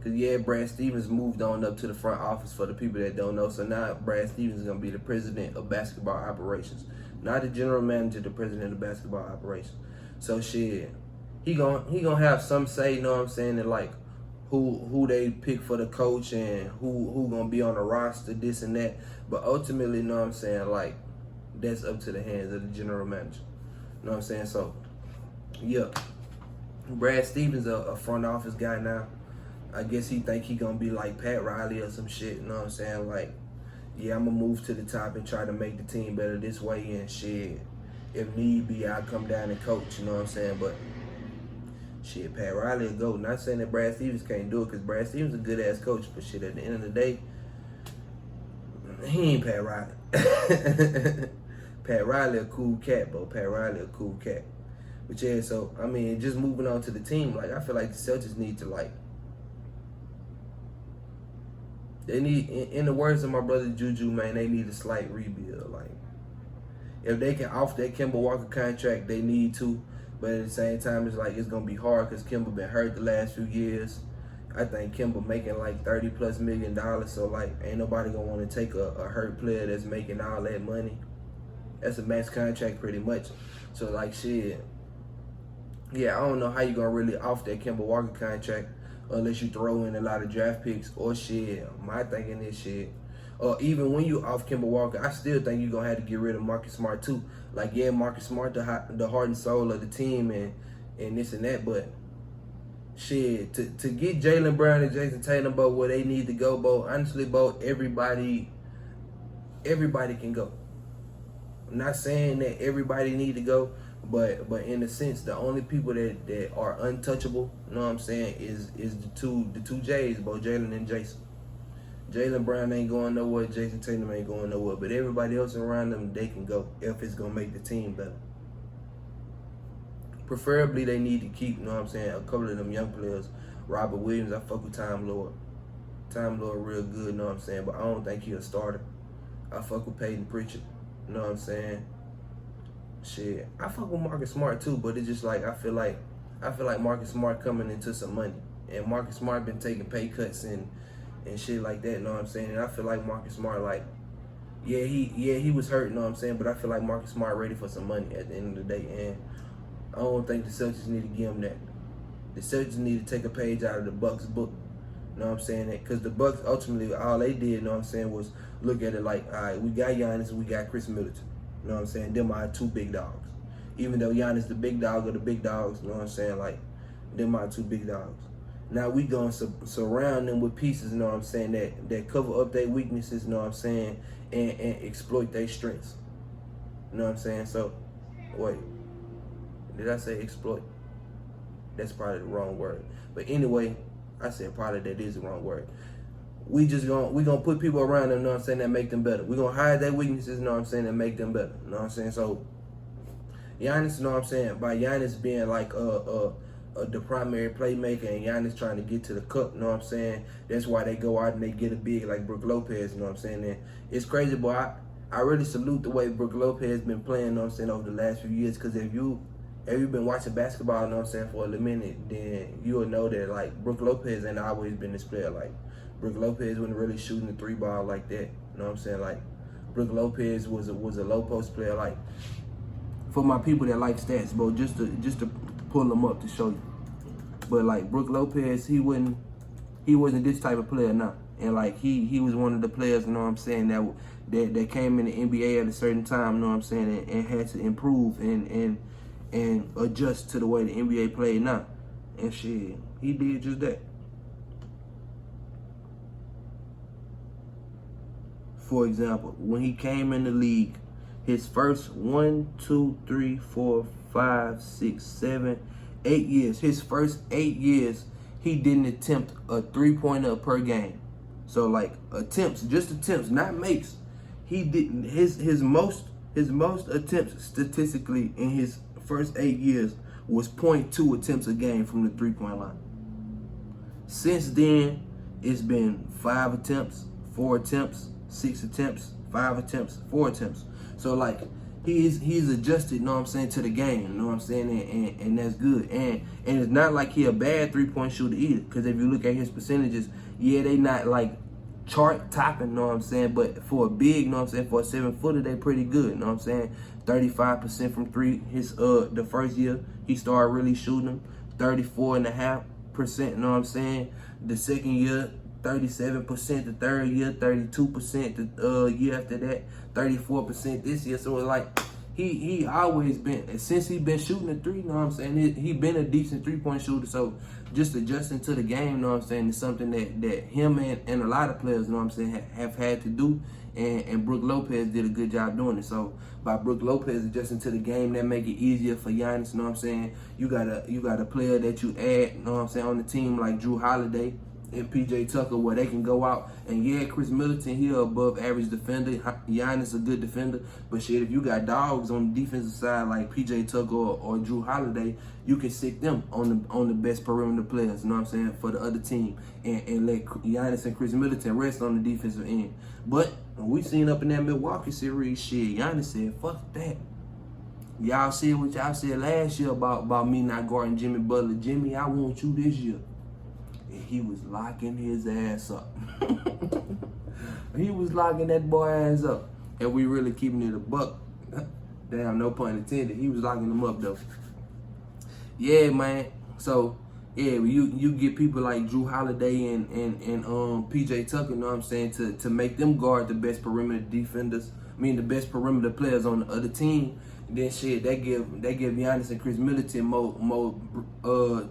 cause yeah, Brad Stevens moved on up to the front office for the people that don't know. So now Brad Stevens is gonna be the president of basketball operations, not the general manager, the president of basketball operations. So shit, he gonna have some say, you know what I'm saying, and like who they pick for the coach and who gonna be on the roster, this and that. But ultimately, you know what I'm saying, like, that's up to the hands of the general manager. You know what I'm saying? So yeah, Brad Stevens a front office guy now. I guess he think he gonna be like Pat Riley or some shit, you know what I'm saying? Like, yeah, I'm gonna move to the top and try to make the team better this way and shit. If need be, I'll come down and coach, you know what I'm saying? But shit, Pat Riley will go. Not saying that Brad Stevens can't do it, because Brad Stevens is a good ass coach, but shit, at the end of the day, he ain't Pat Riley. Pat Riley a cool cat, bro. Pat Riley a cool cat. But yeah, so I mean, just moving on to the team, like, I feel like the Celtics need to, like, they need, in the words of my brother Juju, man, they need a slight rebuild. Like, if they can off that Kemba Walker contract, they need to. But at the same time, it's like, it's going to be hard because Kemba been hurt the last few years. I think Kemba making like $30+ million. So, like, ain't nobody going to want to take a hurt player that's making all that money. That's a max contract pretty much. So, like, shit. Yeah, I don't know how you going to really off that Kemba Walker contract unless you throw in a lot of draft picks or shit. My thinking is shit. Or even when you off Kemba Walker, I still think you're going to have to get rid of Marcus Smart too. Like, yeah, Marcus Smart, the heart and soul of the team and this and that, but shit, to get Jaylen Brown and Jason Tatum, but where they need to go, Bo, honestly, Bo, everybody can go. I'm not saying that everybody need to go, but in a sense, the only people that are untouchable, you know what I'm saying, is the two J's, Bo, Jalen and Jason. Jaylen Brown ain't going nowhere, Jason Tatum ain't going nowhere, but everybody else around them, they can go if it's gonna make the team better. Preferably, they need to keep, you know what I'm saying, a couple of them young players. Robert Williams, I fuck with Time Lord. Time Lord real good, you know what I'm saying, but I don't think he a starter. I fuck with Peyton Pritchard, you know what I'm saying. Shit, I fuck with Marcus Smart too, but it's just like I feel like Marcus Smart coming into some money, and Marcus Smart been taking pay cuts and shit like that, you know what I'm saying. And I feel like Marcus Smart, like, he was hurt, you know what I'm saying, but I feel like Marcus Smart ready for some money at the end of the day, and I don't think the Celtics need to give him that. The Celtics need to take a page out of the Bucks book You know what I'm saying? Because the Bucks ultimately, all they did, you know what I'm saying, was look at it like, all right, we got Giannis and we got Chris Middleton. You know what I'm saying? Them are 2 big dogs. Even though Giannis the big dog of the big dogs, you know what I'm saying? Like, them are 2 big dogs. Now we gonna surround them with pieces, you know what I'm saying, that cover up their weaknesses, you know what I'm saying, and exploit their strengths. You know what I'm saying? So, wait, did I say exploit? That's probably the wrong word. But anyway, I said probably that is the wrong word. We gonna put people around them, you know what I'm saying, that make them better. We gonna hide their weaknesses, you know what I'm saying, that make them better. You know what I'm saying? So Giannis, you know what I'm saying, by Giannis being like the primary playmaker and Giannis trying to get to the cup, you know what I'm saying? That's why they go out and they get a big like Brook Lopez, you know what I'm saying? And it's crazy, boy. I really salute the way Brook Lopez been playing, you know what I'm saying, over the last few years, because if you've been watching basketball, you know what I'm saying, for a minute, then you'll know that, like, Brook Lopez ain't always been this player. Like, Brook Lopez wasn't really shooting the 3 ball like that. You know what I'm saying? Like, Brook Lopez was a low post player. Like, for my people that like stats, bro, just to pull them up to show you. But, like, Brook Lopez, he wasn't this type of player now. And, like, he was one of the players, you know what I'm saying, that came in the NBA at a certain time, you know what I'm saying, and had to improve and adjust to the way the NBA played now. And shit, he did just that. For example, when he came in the league, his first 8 years, his first 8 years, he didn't attempt a 3-pointer per game. So like just attempts, not makes. He didn't his most attempts statistically in his first 8 years was 0.2 attempts a game from the 3-point line. Since then, it's been 5 attempts, 4 attempts, 6 attempts, 5 attempts, 4 attempts. So like he's adjusted, you know what I'm saying, to the game, you know what I'm saying, and that's good. And it's not like he a bad 3-point shooter either, because if you look at his percentages, yeah, they not like chart topping, you know what I'm saying, but for a big, you know what I'm saying, for a 7-footer, they pretty good, you know what I'm saying. 35% from 3 his the first year he started really shooting them, 34.5%, you know what I'm saying. The second year, 37%, the third year, 32% the year after that, 34% this year. So it's like he always been, since he been shooting the 3, you know what I'm saying, he been a decent 3-point shooter. So just adjusting to the game, you know what I'm saying, is something that him and a lot of players, you know what I'm saying, have had to do. And Brook Lopez did a good job doing it. So by Brook Lopez adjusting to the game, that make it easier for Giannis, you know what I'm saying. You got a player that you add, you know what I'm saying, on the team like Drew Holiday and PJ Tucker, where they can go out and yeah, Chris Middleton, he above average defender. Giannis a good defender, but shit, if you got dogs on the defensive side like PJ Tucker or Drew Holiday, you can stick them on the best perimeter players, you know what I'm saying, for the other team, and let Giannis and Chris Middleton rest on the defensive end. But we seen up in that Milwaukee series, shit, Giannis said, fuck that. Y'all said what y'all said last year about me not guarding Jimmy Butler. Jimmy, I want you this year. And he was locking his ass up. He was locking that boy ass up. And we really keeping it a buck. Damn, no pun intended. He was locking them up though. Yeah, man. So yeah, you get people like Drew Holiday and PJ Tucker, you know what I'm saying, to make them guard the best perimeter defenders. I mean the best perimeter players on the other team. Then shit, they give Giannis and Chris Middleton more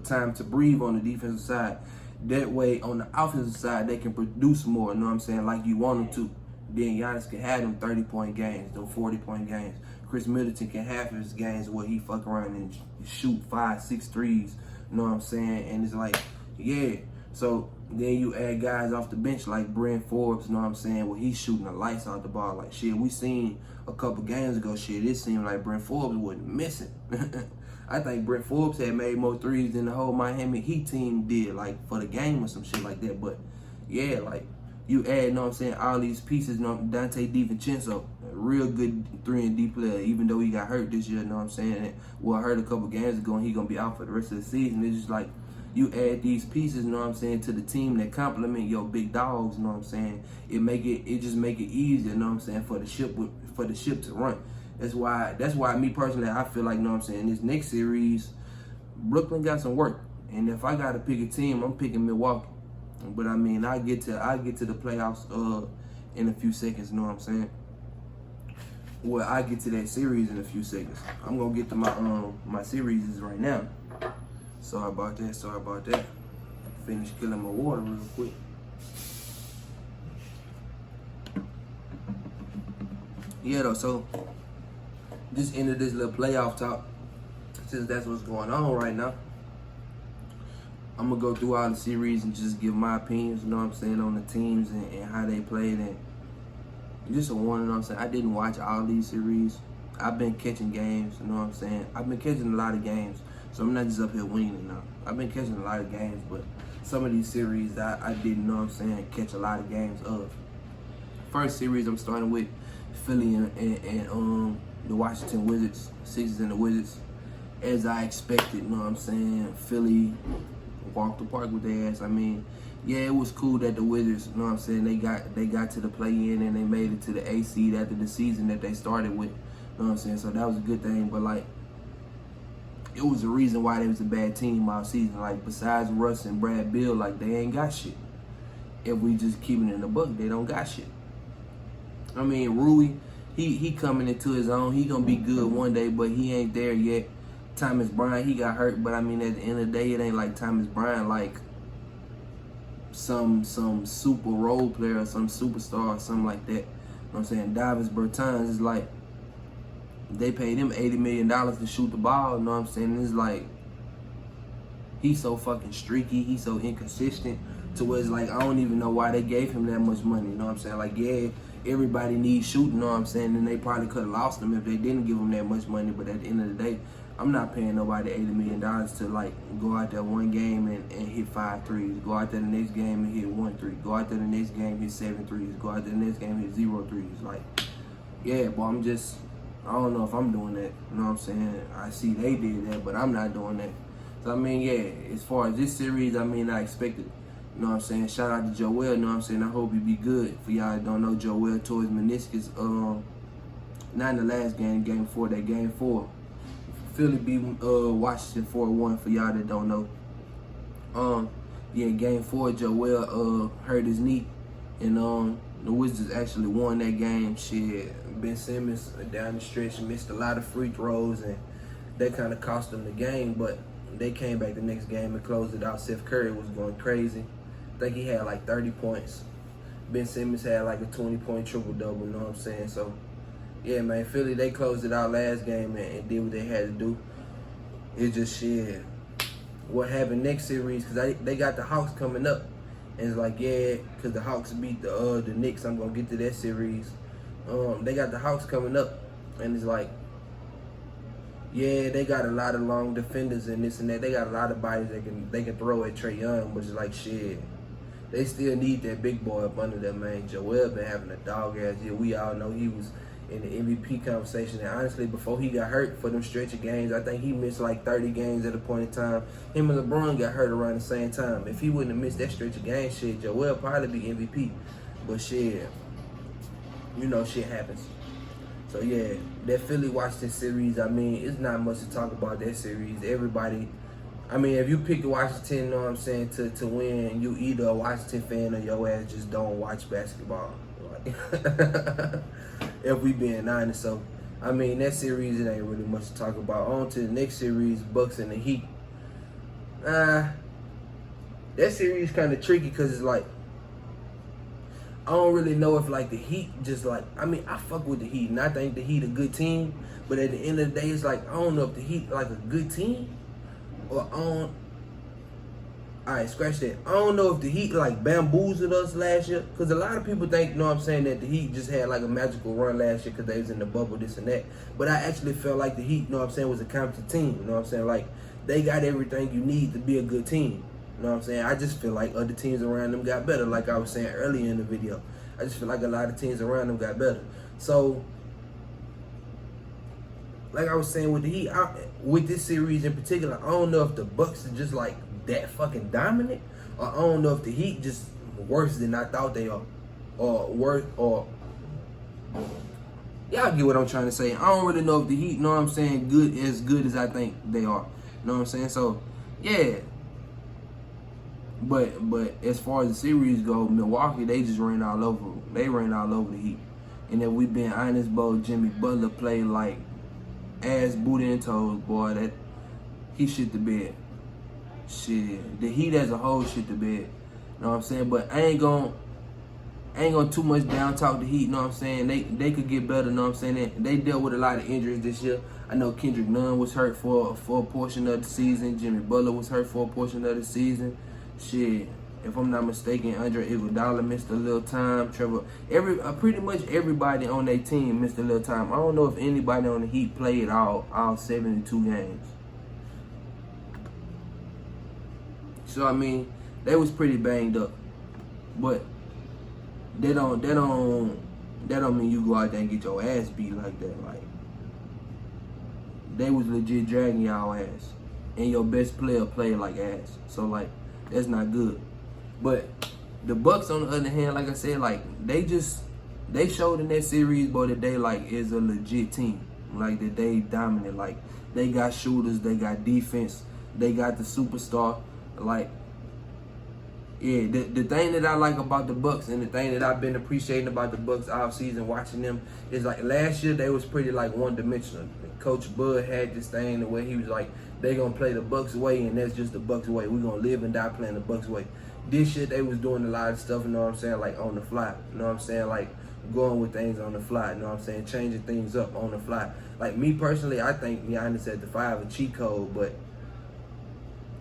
time to breathe on the defensive side. That way, on the offensive side, they can produce more, you know what I'm saying, like you want them to. Then Giannis can have them 30-point games, them 40-point games. Chris Middleton can have his games where he fuck around and shoot 5, 6 threes, you know what I'm saying? And it's like, yeah. So then you add guys off the bench like Brent Forbes, you know what I'm saying, where he's shooting the lights out the ball. Like, shit, we seen a couple games ago, shit, it seemed like Brent Forbes wasn't missing. I think Brent Forbes had made more threes than the whole Miami Heat team did, like, for the game or some shit like that. But, yeah, like, you add, you know what I'm saying, all these pieces, you know, Dante DiVincenzo, a real good 3-and-D player, even though he got hurt this year, you know what I'm saying? Well, I heard a couple games ago, and he going to be out for the rest of the season. It's just like, you add these pieces, you know what I'm saying, to the team that complement your big dogs, you know what I'm saying? It just make it easier, you know what I'm saying, for the ship to run. That's why me personally, I feel like, you know what I'm saying, this next series, Brooklyn got some work. And if I got to pick a team, I'm picking Milwaukee. But I mean, I get to the playoffs in a few seconds. You know what I'm saying? Well, I get to that series in a few seconds. I'm gonna get to my series right now. Sorry about that. Finish killing my water real quick. Yeah, though. So just into this little playoff talk, since that's what's going on right now. I'm gonna go through all the series and just give my opinions, you know what I'm saying, on the teams and how they played, and just a warning, you know what I'm saying. I didn't watch all these series. I've been catching games, you know what I'm saying. I've been catching a lot of games, so I'm not just up here winging now. I've been catching a lot of games, but some of these series I didn't, know what I'm saying, catch a lot of games of. First series I'm starting with Philly and the Washington Wizards, Sixers and the Wizards. As I expected, you know what I'm saying. Philly walked the park with their ass. I mean, yeah, it was cool that the Wizards, you know what I'm saying, they got to the play-in and they made it to the A seed after the season that they started with, you know what I'm saying. So that was a good thing, but like, it was a reason why they was a bad team all season. Like, besides Russ and Brad Beal, like, they ain't got shit. If we just keep it in the book, they don't got shit. I mean, Rui, he coming into his own. He gonna be good one day, but he ain't there yet. Thomas Bryant, he got hurt, but I mean, at the end of the day, it ain't like Thomas Bryant, like some super role player or some superstar or something like that. You know what I'm saying? Davis Bertans is like, they paid him $80 million to shoot the ball, you know what I'm saying? It's like, he's so fucking streaky, he's so inconsistent, to where it's like, I don't even know why they gave him that much money, you know what I'm saying? Like, yeah, everybody needs shooting, you know what I'm saying? And they probably could have lost him if they didn't give him that much money, but at the end of the day, I'm not paying nobody $80 million to like go out there one game and hit 5 threes. Go out there the next game and hit 1 3. Go out there the next game hit 7 threes. Go out there the next game hit 0 threes. Like, yeah, but I don't know if I'm doing that. You know what I'm saying? I see they did that, but I'm not doing that. So I mean, yeah, as far as this series, I mean, I expected. You know what I'm saying? Shout out to Joel. You know what I'm saying? I hope he be good. For y'all that don't know, Joel tore his meniscus. Not in the last game, game 4. That game 4. Philly beat Washington 4-1 for y'all that don't know. Yeah, game 4, Joel hurt his knee, and the Wizards actually won that game. Shit, Ben Simmons down the stretch missed a lot of free throws, and that kind of cost them the game. But they came back the next game and closed it out. Seth Curry was going crazy. I think he had like 30 points. Ben Simmons had like a 20-point triple-double. You know what I'm saying? So, yeah, man, Philly, they closed it out last game and did what they had to do. It's just shit. What happened next series, because they got the Hawks coming up. And it's like, yeah, because the Hawks beat the Knicks. I'm going to get to that series. They got the Hawks coming up. And it's like, yeah, they got a lot of long defenders and this and that. They got a lot of bodies they can throw at Trae Young, but it's like, shit. They still need that big boy up under them, man. Joel been having a dog-ass year. We all know he was in the MVP conversation, and honestly, before he got hurt for them stretch of games, I think he missed like 30 games at a point in time. Him and LeBron got hurt around the same time. If he wouldn't have missed that stretch of games, shit, Joel probably be MVP. But shit, you know, shit happens. So yeah, that Philly-Washington series, I mean, it's not much to talk about that series. Everybody, I mean, if you pick Washington, you know what I'm saying, to win, you either a Washington fan or your ass just don't watch basketball. Like, if we being honest. So, I mean, that series, it ain't really much to talk about. On to the next series, Bucks and the Heat. That series kind of tricky because it's like, I don't really know if like the Heat just like, I mean, I fuck with the Heat and I think the Heat a good team, but at the end of the day, it's like, I don't know if the Heat like a good team or alright, scratch that. I don't know if the Heat like bamboozled us last year, because a lot of people think, you know what I'm saying, that the Heat just had like a magical run last year because they was in the bubble, this and that. But I actually felt like the Heat, you know what I'm saying, was a competent team. You know what I'm saying? Like, they got everything you need to be a good team. You know what I'm saying? I just feel like other teams around them got better, like I was saying earlier in the video. I just feel like a lot of teams around them got better. So, like I was saying with the Heat, with this series in particular, I don't know if the Bucks are just like that fucking dominant, or I don't know if the Heat just worse than I thought they are, or worse, or y'all get what I'm trying to say. I don't really know if the Heat, you know what I'm saying, good as I think they are. You know what I'm saying? So, yeah. But as far as the series go, Milwaukee, they just ran all over them. They ran all over the Heat. And if we been honest, boy, Jimmy Butler played like ass, booty, and toes, boy. That he shit the bed. Shit, the Heat as a whole shit the bed. You know what I'm saying? But I ain't gonna too much down talk the Heat. You know what I'm saying? They could get better. You know what I'm saying? They dealt with a lot of injuries this year. I know Kendrick Nunn was hurt for a portion of the season. Jimmy Butler was hurt for a portion of the season. Shit, if I'm not mistaken, Andre Iguodala missed a little time. Trevor, pretty much everybody on their team missed a little time. I don't know if anybody on the Heat played all 72 games. So I mean, they was pretty banged up, but that don't mean you go out there and get your ass beat like that. Like, they was legit dragging y'all ass, and your best player played like ass. So like, that's not good. But the Bucks, on the other hand, like I said, like they showed in that series, boy, that they like is a legit team. Like that they dominant. Like they got shooters, they got defense, they got the superstar. Like, yeah, the thing that I like about the Bucks and the thing that I've been appreciating about the Bucks all season watching them is like last year they was pretty like one-dimensional. Coach Bud had this thing the way he was like, they gonna play the Bucks way and that's just the Bucks way. We gonna live and die playing the Bucks way. This year they was doing a lot of stuff, you know what I'm saying, like on the fly. You know what I'm saying, like going with things on the fly. You know what I'm saying, changing things up on the fly. Like me personally, I think Giannis at the 5 a cheat code, but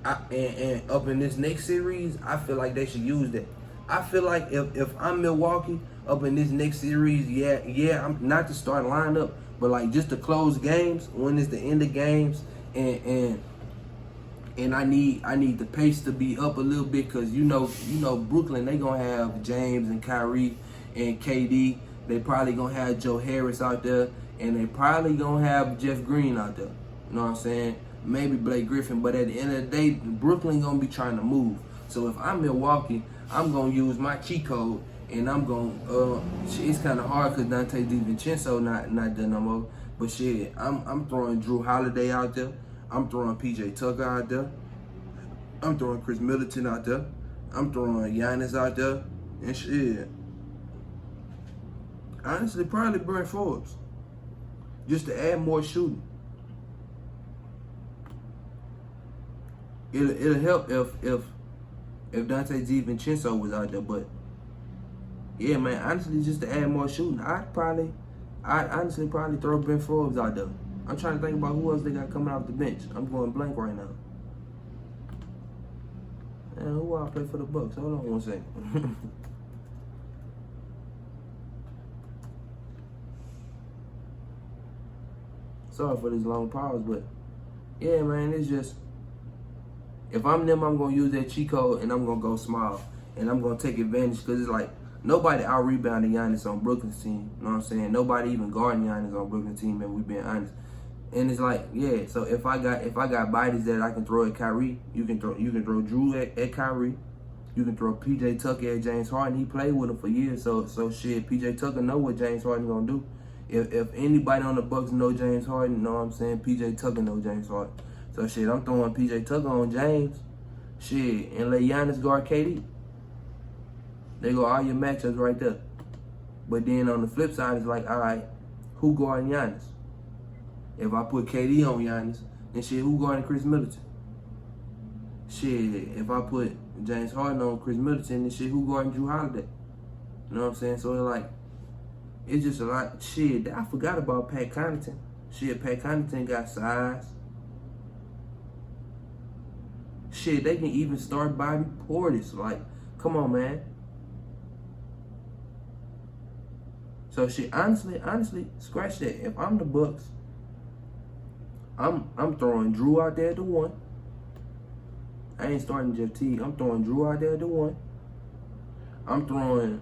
and up in this next series, I feel like they should use that. I feel like if I'm Milwaukee up in this next series, yeah, I'm not to start lineup, but like just to close games when it's the end of games, and I need the pace to be up a little bit, because you know Brooklyn, they gonna have James and Kyrie and KD. They probably gonna have Joe Harris out there, and they probably gonna have Jeff Green out there. You know what I'm saying? Maybe Blake Griffin, but at the end of the day, Brooklyn gonna be trying to move. So if I'm Milwaukee, I'm gonna use my cheat code, and I'm gonna. It's kind of hard because Dante DiVincenzo not there no more. But shit, I'm throwing Drew Holiday out there. I'm throwing PJ Tucker out there. I'm throwing Chris Middleton out there. I'm throwing Giannis out there, and shit. Honestly, probably Brent Forbes, just to add more shooting. It'll help if Dante DiVincenzo was out there, but yeah, man, honestly, just to add more shooting, I'd honestly probably throw Ben Forbes out there. I'm trying to think about who else they got coming off the bench. I'm going blank right now. Man, who I play for the Bucks? Hold on one second. Sorry for this long pause, but yeah, man, it's just, if I'm them, I'm going to use that cheat code and I'm going to go small. And I'm going to take advantage, because it's like nobody out-rebounded Giannis on Brooklyn's team. You know what I'm saying? Nobody even guarding Giannis on Brooklyn's team, and we being honest. And it's like, yeah, so if I got bodies that I can throw at Kyrie, you can throw Drew at Kyrie. You can throw PJ Tucker at James Harden. He played with him for years, so shit, PJ Tucker know what James Harden gonna do. If anybody on the Bucks know James Harden, you know what I'm saying, PJ Tucker know James Harden. So shit, I'm throwing PJ Tucker on James, shit, and let Giannis guard KD. They go all your matchups right there. But then on the flip side, it's like, all right, who guarding Giannis? If I put KD on Giannis, then shit, who guarding Chris Middleton? Shit, if I put James Harden on Chris Middleton, then shit, who guarding Drew Holiday? You know what I'm saying? So it's like, it's just a lot. Shit, I forgot about Pat Connaughton. Shit, Pat Connaughton got size. Shit, they can even start Bobby Portis. Like, come on, man. So shit, honestly, scratch that. If I'm the Bucks, I'm throwing Drew out there at the 1. I ain't starting Jeff Teague. I'm throwing Drew out there at the 1. I'm throwing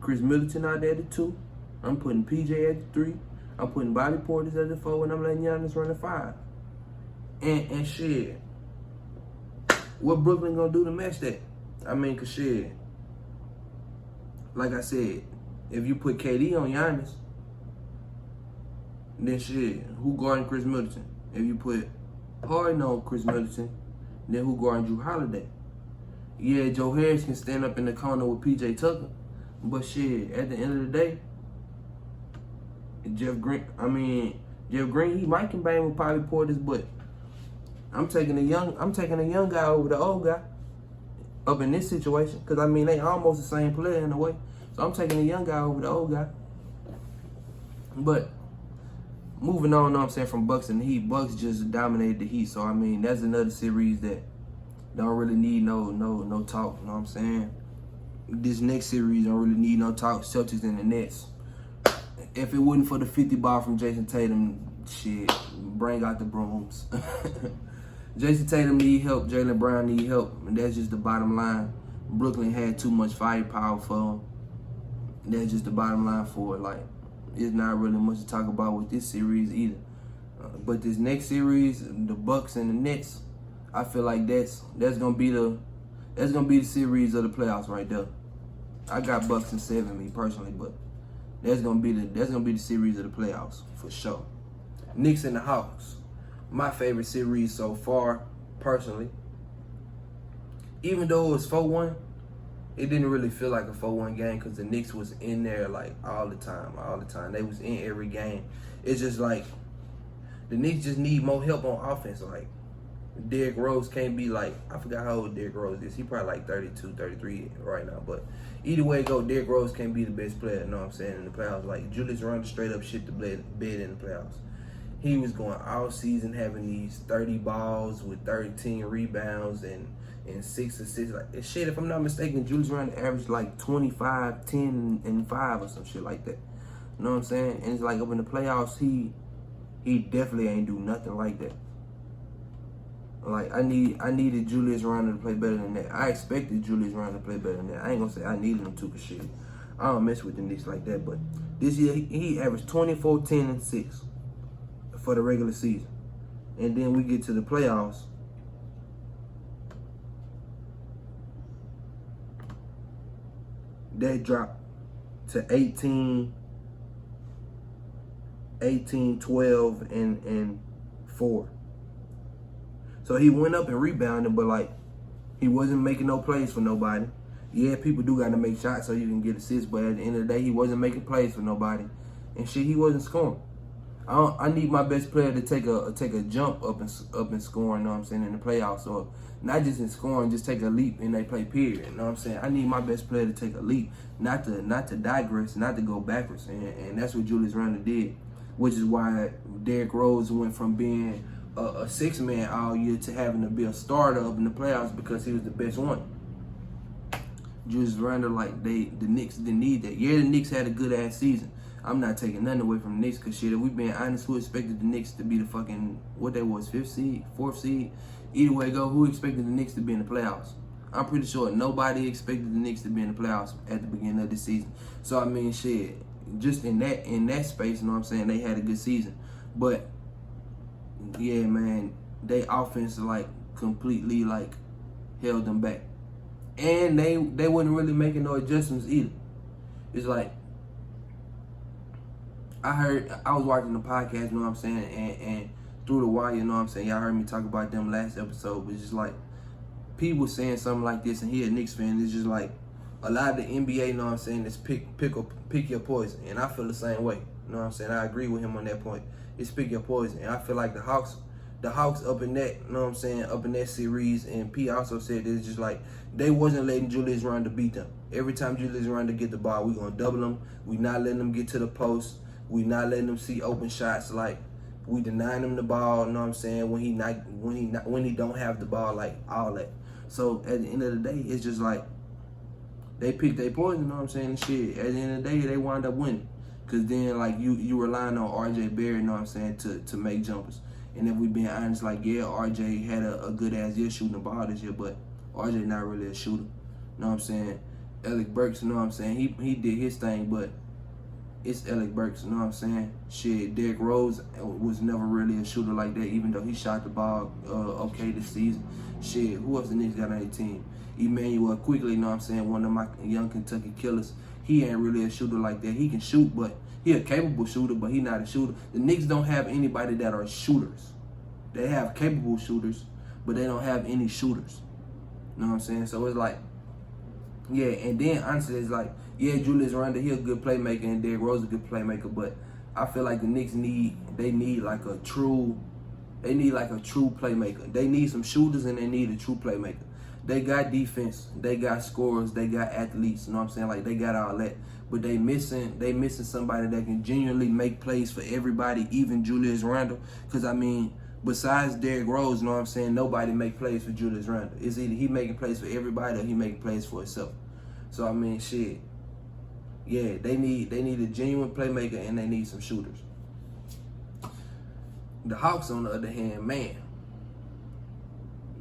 Chris Middleton out there at the 2. I'm putting PJ at the 3. I'm putting Bobby Portis at the 4, and I'm letting Giannis run the 5. And shit, what Brooklyn gonna do to match that? I mean, cause shit, like I said, if you put KD on Giannis, then shit, who guarding Chris Middleton? If you put Harden on Chris Middleton, then who guarding Drew Holiday? Yeah, Joe Harris can stand up in the corner with PJ Tucker, but shit, at the end of the day, Jeff Green, he might can bang with Bobby Portis, but I'm taking a young guy over the old guy up in this situation, because I mean they almost the same player in a way. So I'm taking a young guy over the old guy. But moving on, know what I'm saying, from Bucks and the Heat, Bucks just dominated the Heat. So I mean that's another series that don't really need no talk. You know what I'm saying? This next series don't really need no talk. Celtics and the Nets. If it wasn't for the 50 ball from Jason Tatum, shit, bring out the brooms. Jason Tatum need help. Jaylen Brown need help. And that's just the bottom line. Brooklyn had too much firepower for him. That's just the bottom line for it. Like, it's not really much to talk about with this series either. But this next series, the Bucks and the Nets, I feel like that's gonna be the series of the playoffs right there. I got Bucks in 7, me personally, but that's gonna be the series of the playoffs for sure. Knicks and the Hawks, my favorite series so far, personally. Even though it was 4-1, it didn't really feel like a 4-1 game because the Knicks was in there like all the time. They was in every game. It's just like the Knicks just need more help on offense. Like Derrick Rose can't be like, I forgot how old Derrick Rose is. He probably like 32, 33 right now. But either way it go, Derrick Rose can't be the best player, you know what I'm saying, in the playoffs. Like Julius Randle straight up shit the bed in the playoffs. He was going all season having these 30 balls with 13 rebounds and 6 assists. Like shit, if I'm not mistaken, Julius Randle averaged like 25, 10, and 5 or some shit like that. You know what I'm saying? And it's like up in the playoffs, he definitely ain't do nothing like that. Like I needed Julius Randle to play better than that. I expected Julius Randle to play better than that. I ain't gonna say I needed him to, cause shit, I don't mess with the Knicks like that. But this year he averaged 24, 10, and 6 for the regular season, and then we get to the playoffs. That dropped to 18, 12, and 4. So he went up and rebounded, but like he wasn't making no plays for nobody. Yeah, people do got to make shots so you can get assists, but at the end of the day, he wasn't making plays for nobody, and shit, he wasn't scoring. I need my best player to take a jump up and scoring. You know what I'm saying, in the playoffs, or not just in scoring, just take a leap and they play period. You know what I'm saying? I need my best player to take a leap, not to digress, not to go backwards, and that's what Julius Randle did, which is why Derrick Rose went from being a 6-man all year to having to be a starter up in the playoffs because he was the best one. Julius Randle, like the Knicks didn't need that. Yeah, the Knicks had a good ass season. I'm not taking nothing away from the Knicks because shit, if we being honest, who expected the Knicks to be the fucking, what they was, 5th seed, 4th seed? Either way go, who expected the Knicks to be in the playoffs? I'm pretty sure nobody expected the Knicks to be in the playoffs at the beginning of the season. So I mean, shit, just in that space, you know what I'm saying, they had a good season. But yeah, man, they offense like completely like held them back, and they wasn't really making no adjustments either. It's like I was watching the podcast, you know what I'm saying, and through the wire, you know what I'm saying, y'all heard me talk about them last episode, but it's just like people saying something like this, and he a Knicks fan, it's just like a lot of the NBA, you know what I'm saying, is pick your poison, and I feel the same way, you know what I'm saying. I agree with him on that point. It's pick your poison, and I feel like the Hawks up in that, you know what I'm saying, up in that series, and P also said it's just like they wasn't letting Julius Randle beat them. Every time Julius Randle get the ball, we gonna double him. We not letting them get to the post. We not letting them see open shots. Like we denying him the ball, you know what I'm saying, when he don't have the ball, like all that. So at the end of the day, it's just like they picked their poison, you know what I'm saying, and shit. At the end of the day, they wind up winning. Cause then like you relying on RJ Barrett, you know what I'm saying, to make jumpers. And if we being honest, like yeah, RJ had a good ass year shooting the ball this year, but RJ not really a shooter. You know what I'm saying? Alec Burks, you know what I'm saying, he did his thing, but it's Alec Burks, you know what I'm saying? Shit, Derrick Rose was never really a shooter like that, even though he shot the ball okay this season. Shit, who else the Knicks got on their team? Emmanuel Quickly, you know what I'm saying, one of my young Kentucky killers. He ain't really a shooter like that. He can shoot, but he a capable shooter, but he not a shooter. The Knicks don't have anybody that are shooters. They have capable shooters, but they don't have any shooters. You know what I'm saying? So it's like, yeah, and then honestly, it's like, yeah, Julius Randle, he a good playmaker, and Derrick Rose a good playmaker, but I feel like the Knicks need like a true playmaker. They need some shooters and they need a true playmaker. They got defense, they got scorers, they got athletes, you know what I'm saying? Like, they got all that. But they missing somebody that can genuinely make plays for everybody, even Julius Randle. Because, I mean, besides Derrick Rose, you know what I'm saying, nobody make plays for Julius Randle. It's either he making plays for everybody or he making plays for himself. So, I mean, shit. Yeah, they need a genuine playmaker and they need some shooters. The Hawks, on the other hand, man,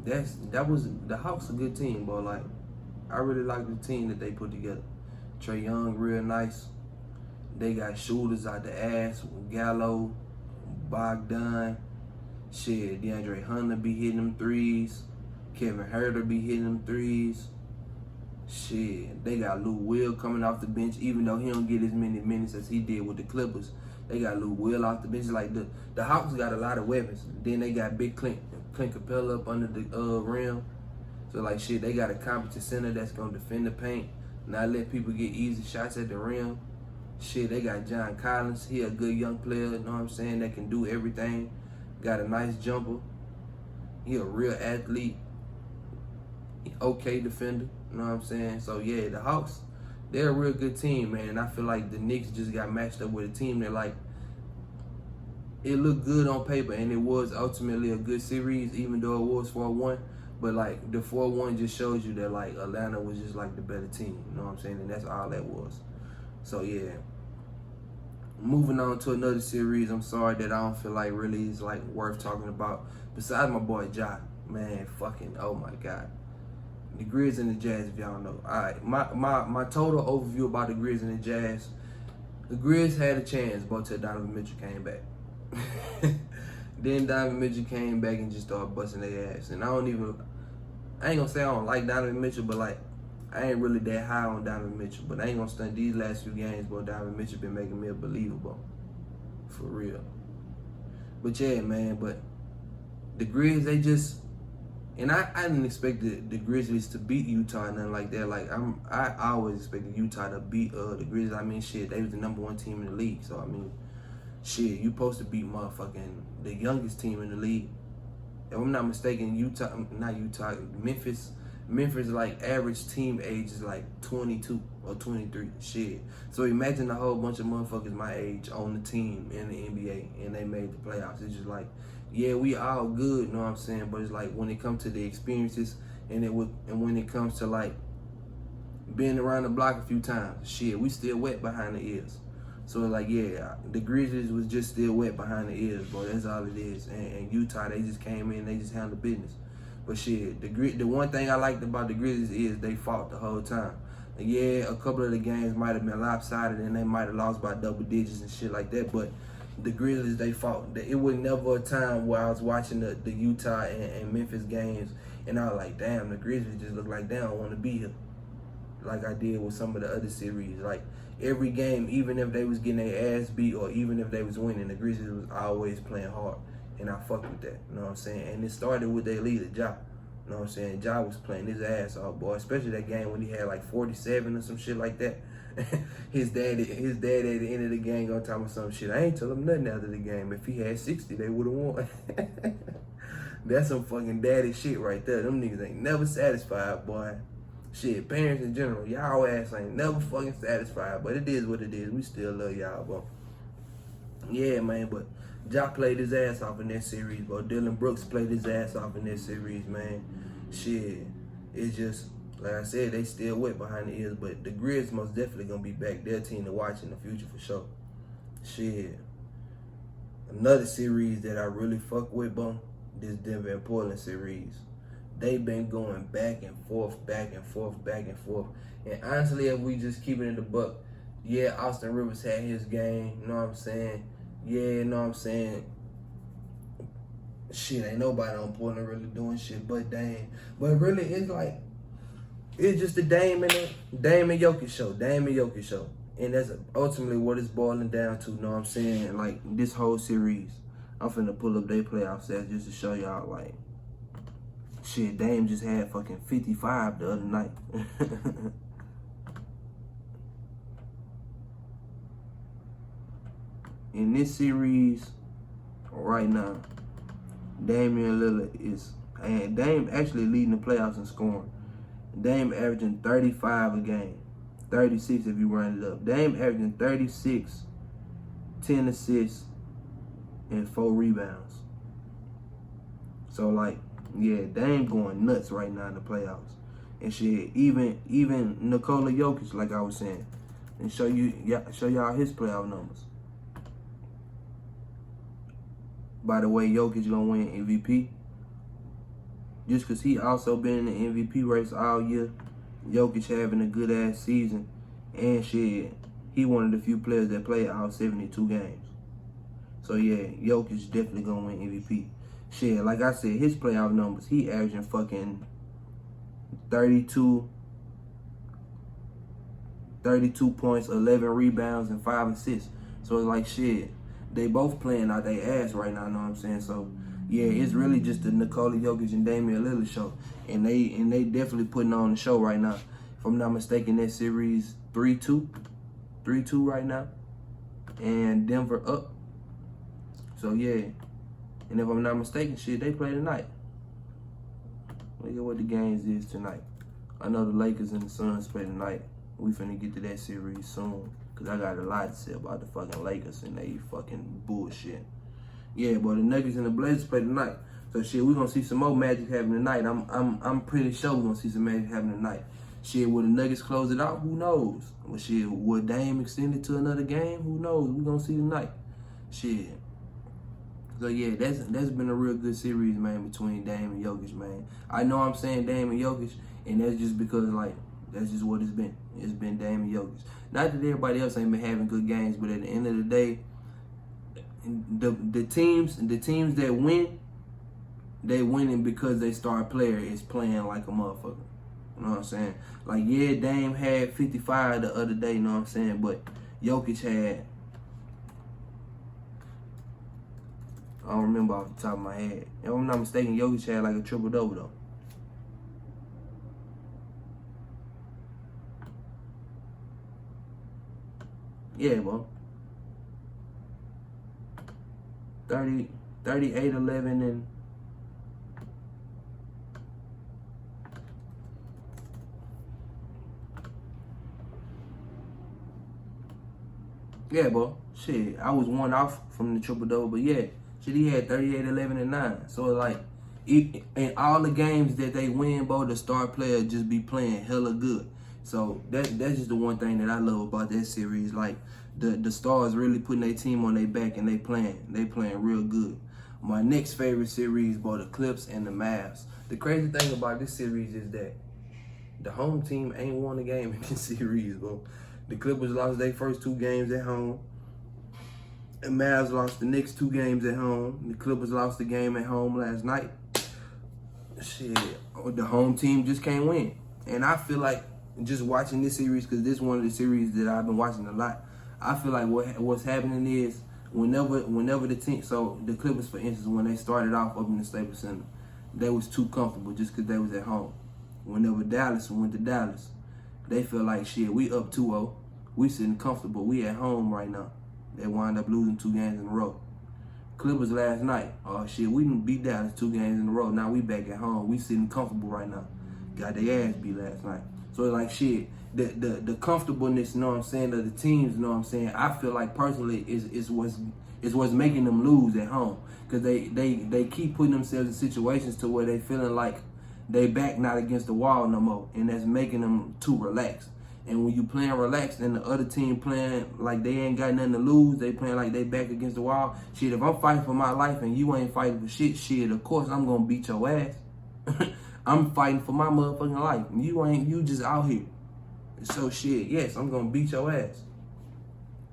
the Hawks a good team, bro. Like, I really like the team that they put together. Trae Young, real nice. They got shooters out the ass. Gallo, Bogdan, shit. DeAndre Hunter be hitting them threes. Kevin Huerter be hitting them threes. Shit, they got Lou Will coming off the bench, even though he don't get as many minutes as he did with the Clippers. They got Lou Will off the bench. Like, the Hawks got a lot of weapons. Then they got Big Clint Capella up under the rim. So, like, shit, they got a competent center that's going to defend the paint, not let people get easy shots at the rim. Shit, they got John Collins. He a good young player, you know what I'm saying, that can do everything. Got a nice jumper. He a real athlete. Okay defender, you know what I'm saying? So, yeah, the Hawks, they're a real good team, man. And I feel like the Knicks just got matched up with a team that, like, it looked good on paper, and it was ultimately a good series, even though it was 4-1. But, like, the 4-1 just shows you that, like, Atlanta was just, like, the better team. You know what I'm saying? And that's all that was. So, yeah. Moving on to another series, I'm sorry that I don't feel like really is, like, worth talking about. Besides my boy Ja, man, fucking, oh, my God. The Grizz and the Jazz, if y'all know. All right, my total overview about the Grizz and the Jazz. The Grizz had a chance, but till Donovan Mitchell came back. Then Donovan Mitchell came back and just started busting their ass. And I ain't gonna say I don't like Donovan Mitchell, but, like, I ain't really that high on Donovan Mitchell. But I ain't gonna stunt these last few games, but Donovan Mitchell been making me a believable. For real. But yeah, man, but the Grizz, they just, and I didn't expect the Grizzlies to beat Utah or nothing like that. Like, I always expected Utah to beat the Grizzlies. I mean, shit, they was the #1 team in the league. So, I mean, shit, you supposed to beat motherfucking the youngest team in the league. If I'm not mistaken, Memphis, like, average team age is like 22 or 23. Shit. So imagine a whole bunch of motherfuckers my age on the team in the NBA and they made the playoffs. It's just like, yeah, we all good, you know what I'm saying? But it's like, when it comes to the experiences and when it comes to, like, being around the block a few times, shit, we still wet behind the ears. So it's like, yeah, the Grizzlies was just still wet behind the ears, bro. That's all it is. And Utah, they just came in, they just handled business. But shit, the one thing I liked about the Grizzlies is they fought the whole time. And yeah, a couple of the games might have been lopsided and they might have lost by double digits and shit like that, but the Grizzlies, they fought. It was never a time where I was watching the Utah and Memphis games and I was like, damn, the Grizzlies just look like they don't want to be here. Like I did with some of the other series. Like, every game, even if they was getting their ass beat or even if they was winning, the Grizzlies was always playing hard. And I fucked with that, you know what I'm saying? And it started with their leader, Ja. You know what I'm saying? Ja was playing his ass off, boy. Especially that game when he had like 47 or some shit like that. his dad at the end of the game gonna tell me some shit. I ain't tell him nothing after the game. If he had 60, they would have won. That's some fucking daddy shit right there. Them niggas ain't never satisfied, boy. Shit, parents in general, y'all ass ain't never fucking satisfied. But it is what it is. We still love y'all, bro. Yeah, man, but Ja played his ass off in that series, bro. Dylan Brooks played his ass off in that series, man. Shit, it's just, like I said, they still wet behind the ears, but the Grizz most definitely gonna be back. Their team to watch in the future for sure. Shit. Another series that I really fuck with, bro, this Denver and Portland series. They been going back and forth, back and forth, back and forth. And honestly, if we just keep it in the buck, yeah, Austin Rivers had his game, you know what I'm saying? Yeah, you know what I'm saying? Shit, ain't nobody on Portland really doing shit but Dame. But really, it's like, it's just the Dame and Jokic show. Dame and Jokic show. And that's ultimately what it's boiling down to, you know what I'm saying? And like, this whole series, I'm finna pull up their playoff stats just to show y'all, like, Shit, Dame just had fucking 55 the other night. In this series, right now, Damian Lillard and Dame actually leading the playoffs in scoring. Dame averaging 35 a game, 36 if you run it up. Dame averaging 36, 10 assists, and 4 rebounds. So like, yeah, Dame going nuts right now in the playoffs. And shit, even Nikola Jokic, like I was saying, and show y'all his playoff numbers. By the way, Jokic gonna win MVP. Just because he also been in the MVP race all year. Jokic having a good ass season. And shit, he one of the few players that played all 72 games. So yeah, Jokic definitely gonna win MVP. Shit, like I said, his playoff numbers, he averaging fucking 32 points, 11 rebounds, and 5 assists. So it's like shit. They both playing out their ass right now, know what I'm saying? So, yeah, it's really just the Nikola Jokic and Damian Lillard show. And they definitely putting on the show right now. If I'm not mistaken, that series 3-2. 3-2 right now. And Denver up. So, yeah. And if I'm not mistaken, shit, they play tonight. Look at what the games is tonight. I know the Lakers and the Suns play tonight. We finna get to that series soon. Because I got a lot to say about the fucking Lakers and they fucking bullshit. Yeah, but the Nuggets and the Blazers play tonight. So shit, we're gonna see some more magic happen tonight. I'm pretty sure we're gonna see some magic happen tonight. Shit, will the Nuggets close it out? Who knows? Well, shit, will Dame extend it to another game? Who knows? We're gonna see tonight. Shit. So yeah, that's been a real good series, man, between Dame and Jokic, man. I know I'm saying Dame and Jokic, and that's just because like that's just what it's been. It's been Dame and Jokic. Not that everybody else ain't been having good games, but at the end of the day, the teams that win, they winning because they star player is playing like a motherfucker. You know what I'm saying? Like, yeah, Dame had 55 the other day, you know what I'm saying? But Jokic had, I don't remember off the top of my head. If I'm not mistaken, Jokic had like a triple-double though. Yeah, bro. 38, 11, and yeah, bro. Shit, I was one off from the triple-double, but yeah, shit, he had 38, 11, and 9. So like, in all the games that they win, bro, the star player just be playing hella good. So that's just the one thing that I love about that series. Like the stars really putting their team on their back and they playing real good. My next favorite series, bro, the Clips and the Mavs. The crazy thing about this series is that the home team ain't won a game in this series, bro. The Clippers lost their first 2 games at home. The Mavs lost the next 2 games at home. The Clippers lost the game at home last night. Shit, the home team just can't win. And I feel like just watching this series, because this is one of the series that I've been watching a lot, I feel like what's happening is whenever the team, so the Clippers, for instance, when they started off up in the Staples Center, they was too comfortable just because they was at home. Whenever Dallas went to Dallas, they felt like, shit, we up 2-0. We sitting comfortable. We at home right now. They wind up losing 2 games in a row. Clippers last night, oh shit, we didn't beat Dallas 2 games in a row. Now we back at home. We sitting comfortable right now. Got their ass beat last night. So like shit, the comfortableness, you know what I'm saying, of the teams, you know what I'm saying, I feel like personally is what's making them lose at home. Cause they keep putting themselves in situations to where they feeling like they back not against the wall no more. And that's making them too relaxed. And when you playing relaxed and the other team playing like they ain't got nothing to lose, they playing like they back against the wall. Shit, if I'm fighting for my life and you ain't fighting for shit, of course I'm gonna beat your ass. I'm fighting for my motherfucking life. You just out here. So shit, yes, I'm gonna beat your ass.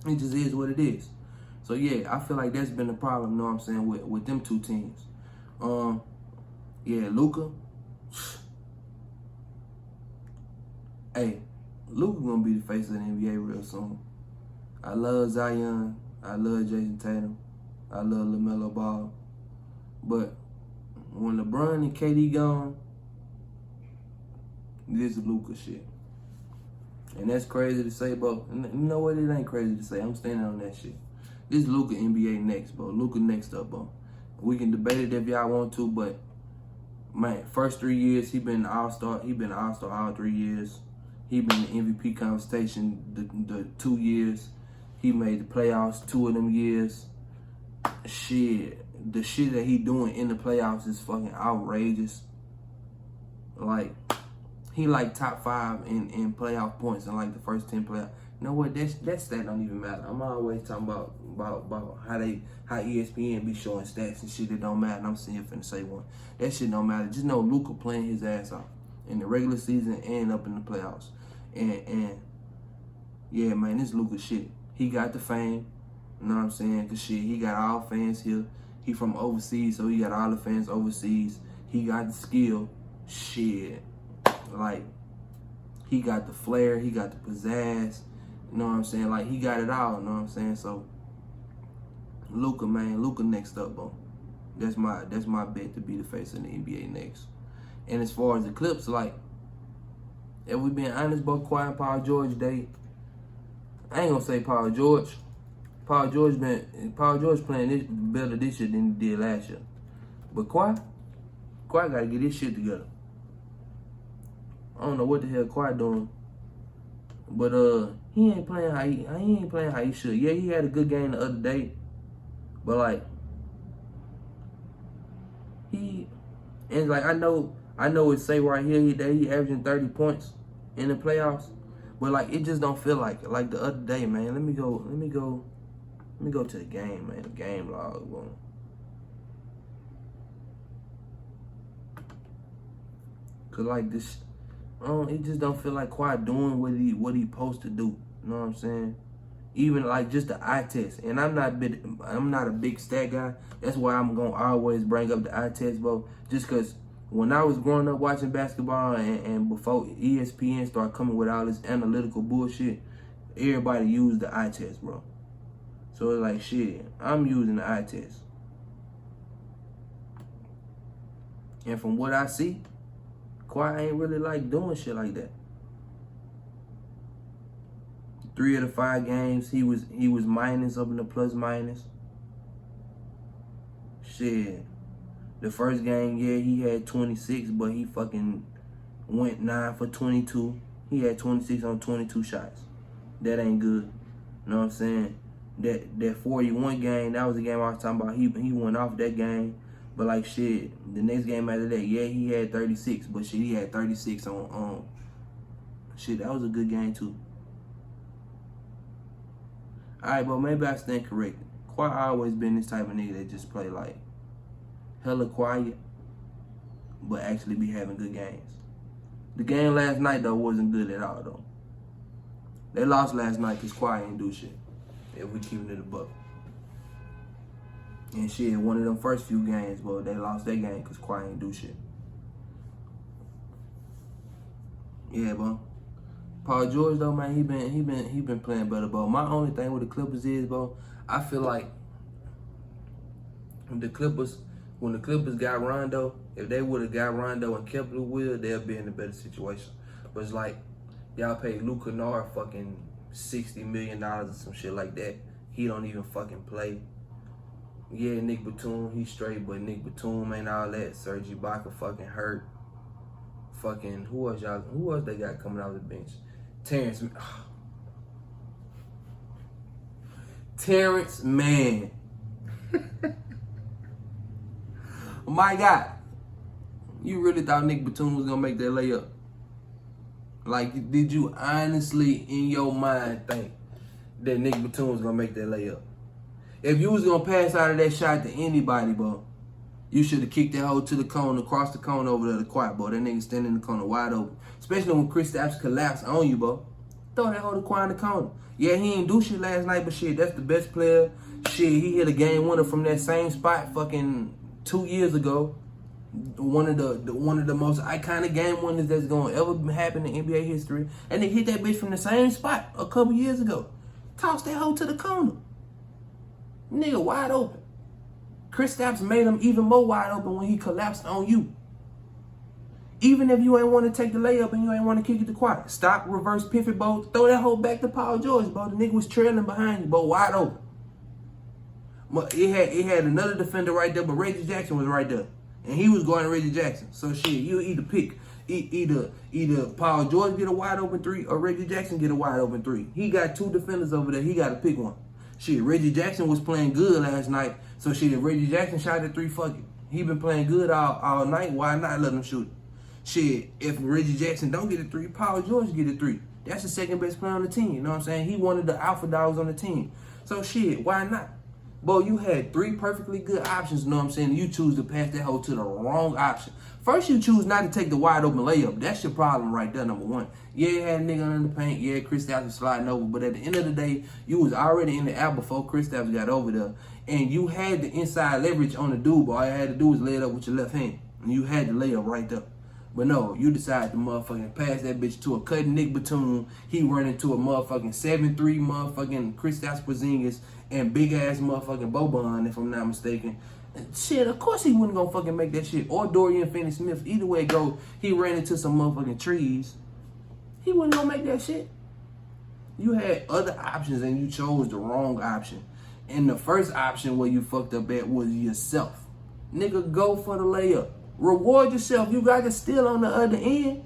It just is what it is. So yeah, I feel like that's been the problem, you know what I'm saying, with them 2 teams. Yeah, Luka. Hey, Luka gonna be the face of the NBA real soon. I love Zion. I love Jason Tatum. I love LaMelo Ball. But when LeBron and KD gone, this is Luka shit. And that's crazy to say, bro. You know what? It ain't crazy to say. I'm standing on that shit. This Luka NBA next, bro. Luka next up, bro. We can debate it if y'all want to, but man, first 3 years he been All-Star. He been All-Star all 3 years. He been in the MVP conversation the 2 years. He made the playoffs 2 of them years. Shit, the shit that he doing in the playoffs is fucking outrageous. Like, he like top 5 in playoff points in like the first 10 playoffs. You know what? That stat don't even matter. I'm always talking about how ESPN be showing stats and shit that don't matter. And I'm sitting here finna say one. That shit don't matter. Just know Luka playing his ass off in the regular season and up in the playoffs. And yeah, man, this Luka shit. He got the fame. You know what I'm saying? Cause shit, he got all fans here. He from overseas, so he got all the fans overseas. He got the skill. Shit. Like, he got the flair. He got the pizzazz. You know what I'm saying? Like, he got it all. You know what I'm saying? So, Luka, man. Luka next up, bro. That's my bet to be the face of the NBA next. And as far as the Clips, like, if we being honest, bro, Kawhi and Paul George, I ain't gonna say Paul George. Paul George playing this better this year than he did last year. But Kawhi gotta get his shit together. I don't know what the hell Kawhi doing. But he ain't playing how he should. Yeah, he had a good game the other day. But like, and like I know it say right here that he averaging 30 points in the playoffs. But like, it just don't feel like it. Like the other day, man. Let me go to the game, man. The game log, bro. Cause like this, it just don't feel like Kawhi doing what he supposed to do. You know what I'm saying? Even like just the eye test. And I'm not a big stat guy. That's why I'm gonna always bring up the eye test, bro. Just cause when I was growing up watching basketball and before ESPN started coming with all this analytical bullshit, everybody used the eye test, bro. So it's like, shit, I'm using the eye test. And from what I see, Kawhi ain't really like doing shit like that. 3 of the 5 games, he was minus up in the plus minus. Shit. The first game, yeah, he had 26, but he fucking went 9 for 22. He had 26 on 22 shots. That ain't good. You know what I'm saying? That 41 game, that was the game I was talking about. He went off that game. But like shit, the next game after that, yeah, he had 36, but shit, he had 36 on shit, that was a good game too. Alright, but maybe I stand corrected. Kawhi always been this type of nigga that just play like hella quiet, but actually be having good games. The game last night though wasn't good at all though. They lost last night because Kawhi ain't do shit. If we keeping it a buck. And shit, one of them first few games, bro, they lost their game because Kawhi ain't do shit. Yeah, bro. Paul George though, man, he been playing better, bro. My only thing with the Clippers is, bro, I feel like when the Clippers got Rondo, if they would have got Rondo and kept Lou Will, they'll be in a better situation. But it's like y'all paid Luke Kennard fucking $60 million or some shit like that. He don't even fucking play. Yeah, Nick Batum, he's straight, but Nick Batum ain't all that. Serge Ibaka fucking hurt. Fucking, who else they got coming out of the bench? Terrence Mann. My God. You really thought Nick Batum was gonna make that layup? Like, did you honestly, in your mind, think that Nick Batum was gonna make that layup? If you was gonna pass out of that shot to anybody, bro, you should have kicked that hole to the cone, across the cone over there to the quiet, bro. That nigga standing in the corner wide open. Especially when Kristaps collapsed on you, bro. Throw that hole to quiet in the corner. Yeah, he ain't do shit last night, but shit, that's the best player. Shit, he hit a game winner from that same spot fucking 2 years ago. One of the most iconic game winners that's gonna ever happen in NBA history. And they hit that bitch from the same spot a couple years ago. Toss that hole to the corner. Nigga wide open. Kristaps made him even more wide open when he collapsed on you. Even if you ain't want to take the layup and you ain't want to kick it to quiet. Stop, reverse pivot, bro. Throw that hoe back to Paul George, bro. The nigga was trailing behind you, bro, wide open. It had another defender right there, but Reggie Jackson was right there. And he was guarding Reggie Jackson. So shit, you either pick. Either Paul George get a wide open three or Reggie Jackson get a wide open three. He got two defenders over there. He got to pick one. Shit, Reggie Jackson was playing good last night. So shit, if Reggie Jackson shot at three, fuck it. He been playing good all night. Why not let him shoot it? Shit, if Reggie Jackson don't get a three, Paul George get a three. That's the second best player on the team. You know what I'm saying? He one of the alpha dogs on the team. So shit, why not? Bro, you had three perfectly good options, you know what I'm saying? You choose to pass that hoe to the wrong option. First, you choose not to take the wide open layup. That's your problem right there, number one. Yeah, you had a nigga under the paint. Yeah, Kristaps was sliding over. But at the end of the day, you was already in the air before Kristaps got over there. And you had the inside leverage on the dude, but all you had to do was lay it up with your left hand. And you had the layup right there. But no, you decided to motherfucking pass that bitch to a cutting Nick Batum. He run into a motherfucking 7'3" motherfucking Kristaps Porzingis and big ass motherfucking Boban, if I'm not mistaken. And shit, of course he wasn't gonna fucking make that shit. Or Dorian Finney-Smith. Either way it go, he ran into some motherfucking trees. He wasn't gonna make that shit. You had other options and you chose the wrong option. And the first option where you fucked up at was yourself. Nigga, go for the layup. Reward yourself. You got to steal on the other end.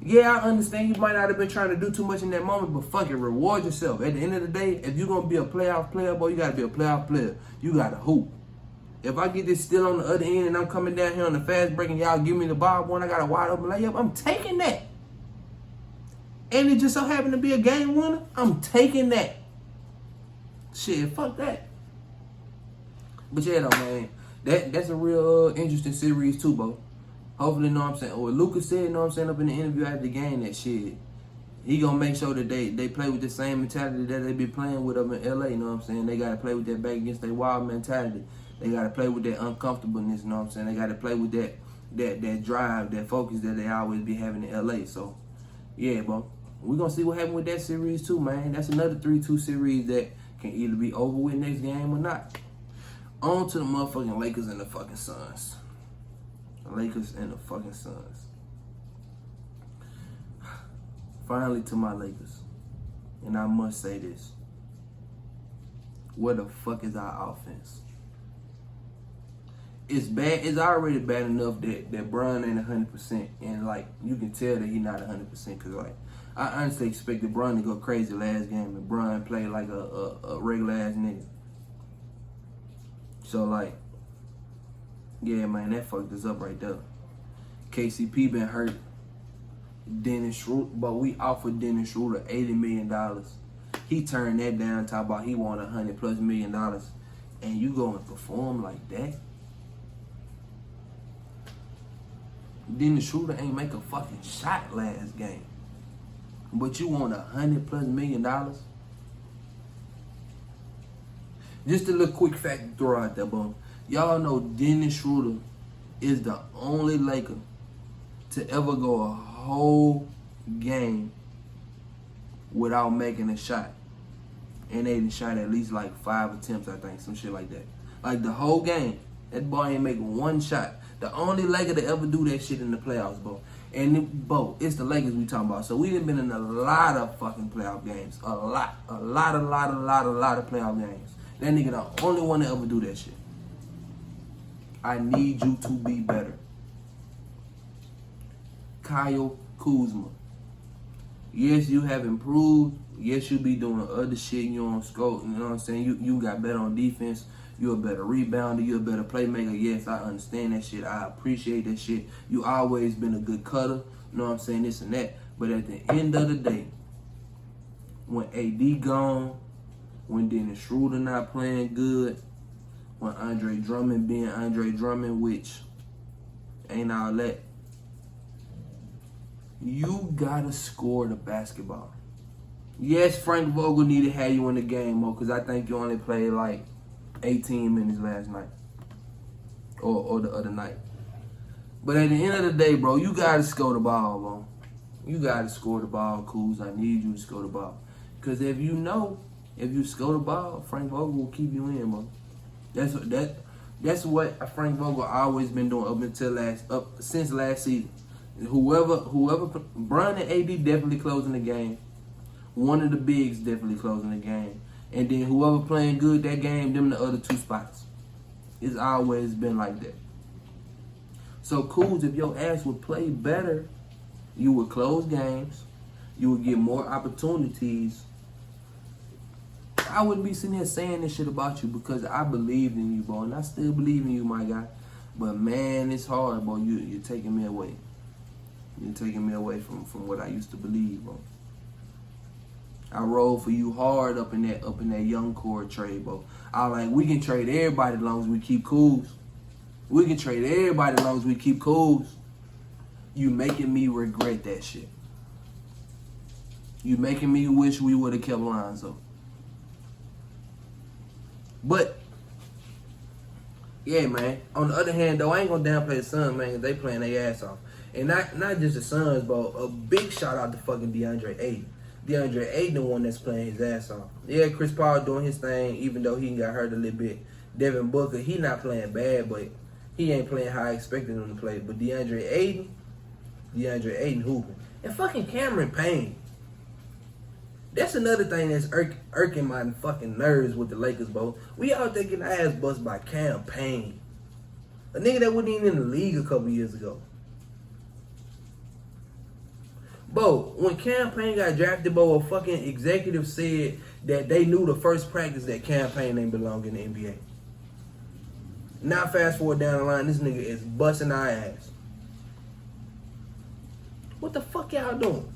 Yeah, I understand you might not have been trying to do too much in that moment, but fuck it, reward yourself. At the end of the day, if you're going to be a playoff player, boy, you got to be a playoff player. You got to hoop. If I get this steal on the other end and I'm coming down here on the fast break and y'all give me the ball when I got a wide open layup, I'm taking that. And it just so happened to be a game winner, I'm taking that. Shit, fuck that. But yeah, though, man. That's a real interesting series too, bro. Hopefully, you know what I'm saying. Or Lucas said, you know what I'm saying, up in the interview after the game, that shit, he gonna make sure that they play with the same mentality that they be playing with up in LA, you know what I'm saying? They gotta play with that back against their wild mentality. They gotta play with that uncomfortableness, you know what I'm saying? They gotta play with that drive, that focus that they always be having in LA. So, yeah, bro. We're gonna see what happens with that series too, man. That's another 3-2 series that can either be over with next game or not. On to the motherfucking Lakers and the fucking Suns. The Lakers and the fucking Suns. Finally to my Lakers. And I must say this. Where the fuck is our offense? It's bad. It's already bad enough that Bron ain't 100%. And, like, you can tell that he not 100% because, like, I honestly expected Bron to go crazy last game and Bron played like a regular-ass nigga. So, like, yeah, man, that fucked us up right there. KCP been hurt. Dennis Schroeder, but we offered Dennis Schroeder $80 million. He turned that down, talking about he wanted $100+ million. And you go and perform like that? Dennis Schroeder ain't make a fucking shot last game. But you want $100+ million? Just a little quick fact to throw out there, bro. Y'all know Dennis Schroeder is the only Laker to ever go a whole game without making a shot. And they done shot at least like 5 attempts, I think, some shit like that. Like the whole game, that boy ain't making one shot. The only Laker to ever do that shit in the playoffs, bro. And, bro, it's the Lakers we talking about. So we done been in a lot of fucking playoff games. A lot of playoff games. That nigga the only one to ever do that shit. I need you to be better. Kyle Kuzma. Yes, you have improved. Yes, you be doing other shit. You on scope. You know what I'm saying? You got better on defense. You're a better rebounder. You're a better playmaker. Yes, I understand that shit. I appreciate that shit. You always been a good cutter. You know what I'm saying? This and that. But at the end of the day, when AD gone, when Dennis Schroeder not playing good, when Andre Drummond being Andre Drummond, which ain't all that, you gotta score the basketball. Yes, Frank Vogel need to have you in the game, because I think you only played like 18 minutes last night. Or the other night. But at the end of the day, bro, you gotta score the ball, bro. You gotta score the ball, Kuz. I need you to score the ball. Because if you score the ball, Frank Vogel will keep you in, bro. That's what Frank Vogel always been doing since last season. Whoever, Bron and AD definitely closing the game. One of the bigs definitely closing the game, and then whoever playing good that game, them the other 2 spots. It's always been like that. So, Kuz, if your ass would play better, you would close games, you would get more opportunities. I wouldn't be sitting here saying this shit about you because I believed in you, bro, and I still believe in you, my guy. But man, it's hard, bro. You're taking me away. You're taking me away from what I used to believe, bro. I rolled for you hard up in that young core trade, bro. I like we can trade everybody as long as we keep Kuz. We can trade everybody as long as we keep Kuz. You making me regret that shit. You making me wish we would have kept Lonzo. But yeah, man. On the other hand, though, I ain't gonna downplay the Suns, man, 'cause they playing their ass off. And not just the Suns, bro. A big shout out to fucking DeAndre Ayton. DeAndre Ayton, the one that's playing his ass off. Yeah, Chris Paul doing his thing, even though he got hurt a little bit. Devin Booker, he not playing bad, but he ain't playing how I expected him to play. But DeAndre Ayton hooping. And fucking Cameron Payne. That's another thing that's irking my fucking nerves with the Lakers, bro. We out there getting our ass bust by Cam Payne. A nigga that wasn't even in the league a couple years ago. Bro, when Cam Payne got drafted, bro, a fucking executive said that they knew the first practice that Cam Payne ain't belong in the NBA. Now fast forward down the line, this nigga is busting our ass. What the fuck y'all doing?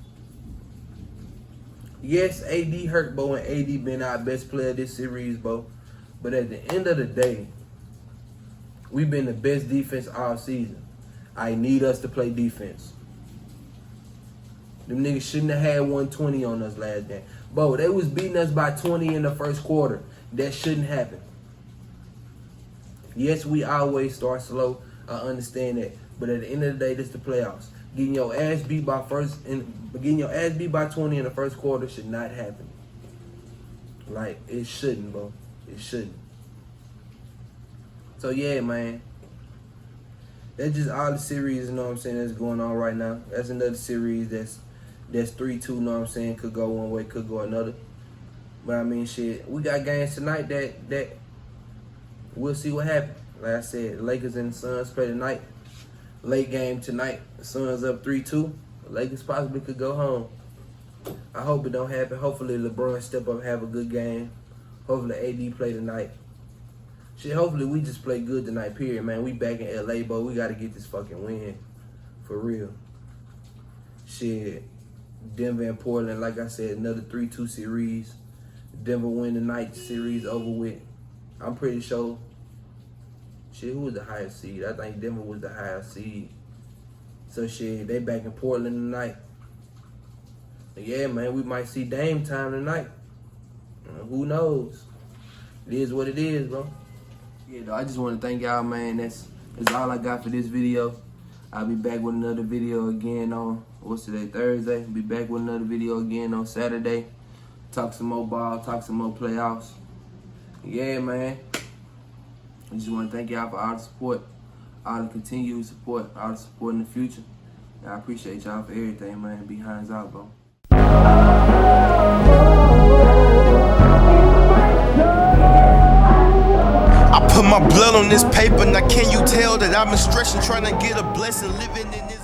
Yes, AD hurt, bro, and AD been our best player this series, bro. But at the end of the day, we've been the best defense all season. I need us to play defense. Them niggas shouldn't have had 120 on us last game. Bro, they was beating us by 20 in the first quarter. That shouldn't happen. Yes, we always start slow. I understand that. But at the end of the day, this is the playoffs. Getting your ass beat by 20 in the first quarter should not happen. Like, it shouldn't, bro. It shouldn't. So, yeah, man. That's just all the series, you know what I'm saying, that's going on right now. That's another series that's 3-2, you know what I'm saying, could go one way, could go another. But, I mean, shit, we got games tonight that we'll see what happens. Like I said, the Lakers and the Suns play tonight. Late game tonight, the Suns up 3-2. The Lakers possibly could go home. I hope it don't happen. Hopefully LeBron step up, have a good game. Hopefully AD play tonight. Shit, hopefully we just play good tonight, period, man. We back in LA, bro. We got to get this fucking win. For real. Shit. Denver and Portland, like I said, another 3-2 series. Denver win the night series over with. I'm pretty sure. Shit, who was the highest seed? I think Denver was the highest seed. So, shit, they back in Portland tonight. Yeah, man, we might see Dame time tonight. Who knows? It is what it is, bro. Yeah, though, I just want to thank y'all, man. That's all I got for this video. I'll be back with another video again on, what's today, Thursday? Be back with another video again on Saturday. Talk some more ball, talk some more playoffs. Yeah, man. I just want to thank y'all for all the support, all the continued support, all the support in the future. And I appreciate y'all for everything, man. Behind's out, bro. I put my blood on this paper. Now can you tell that I've been stretching, trying to get a blessing, living in this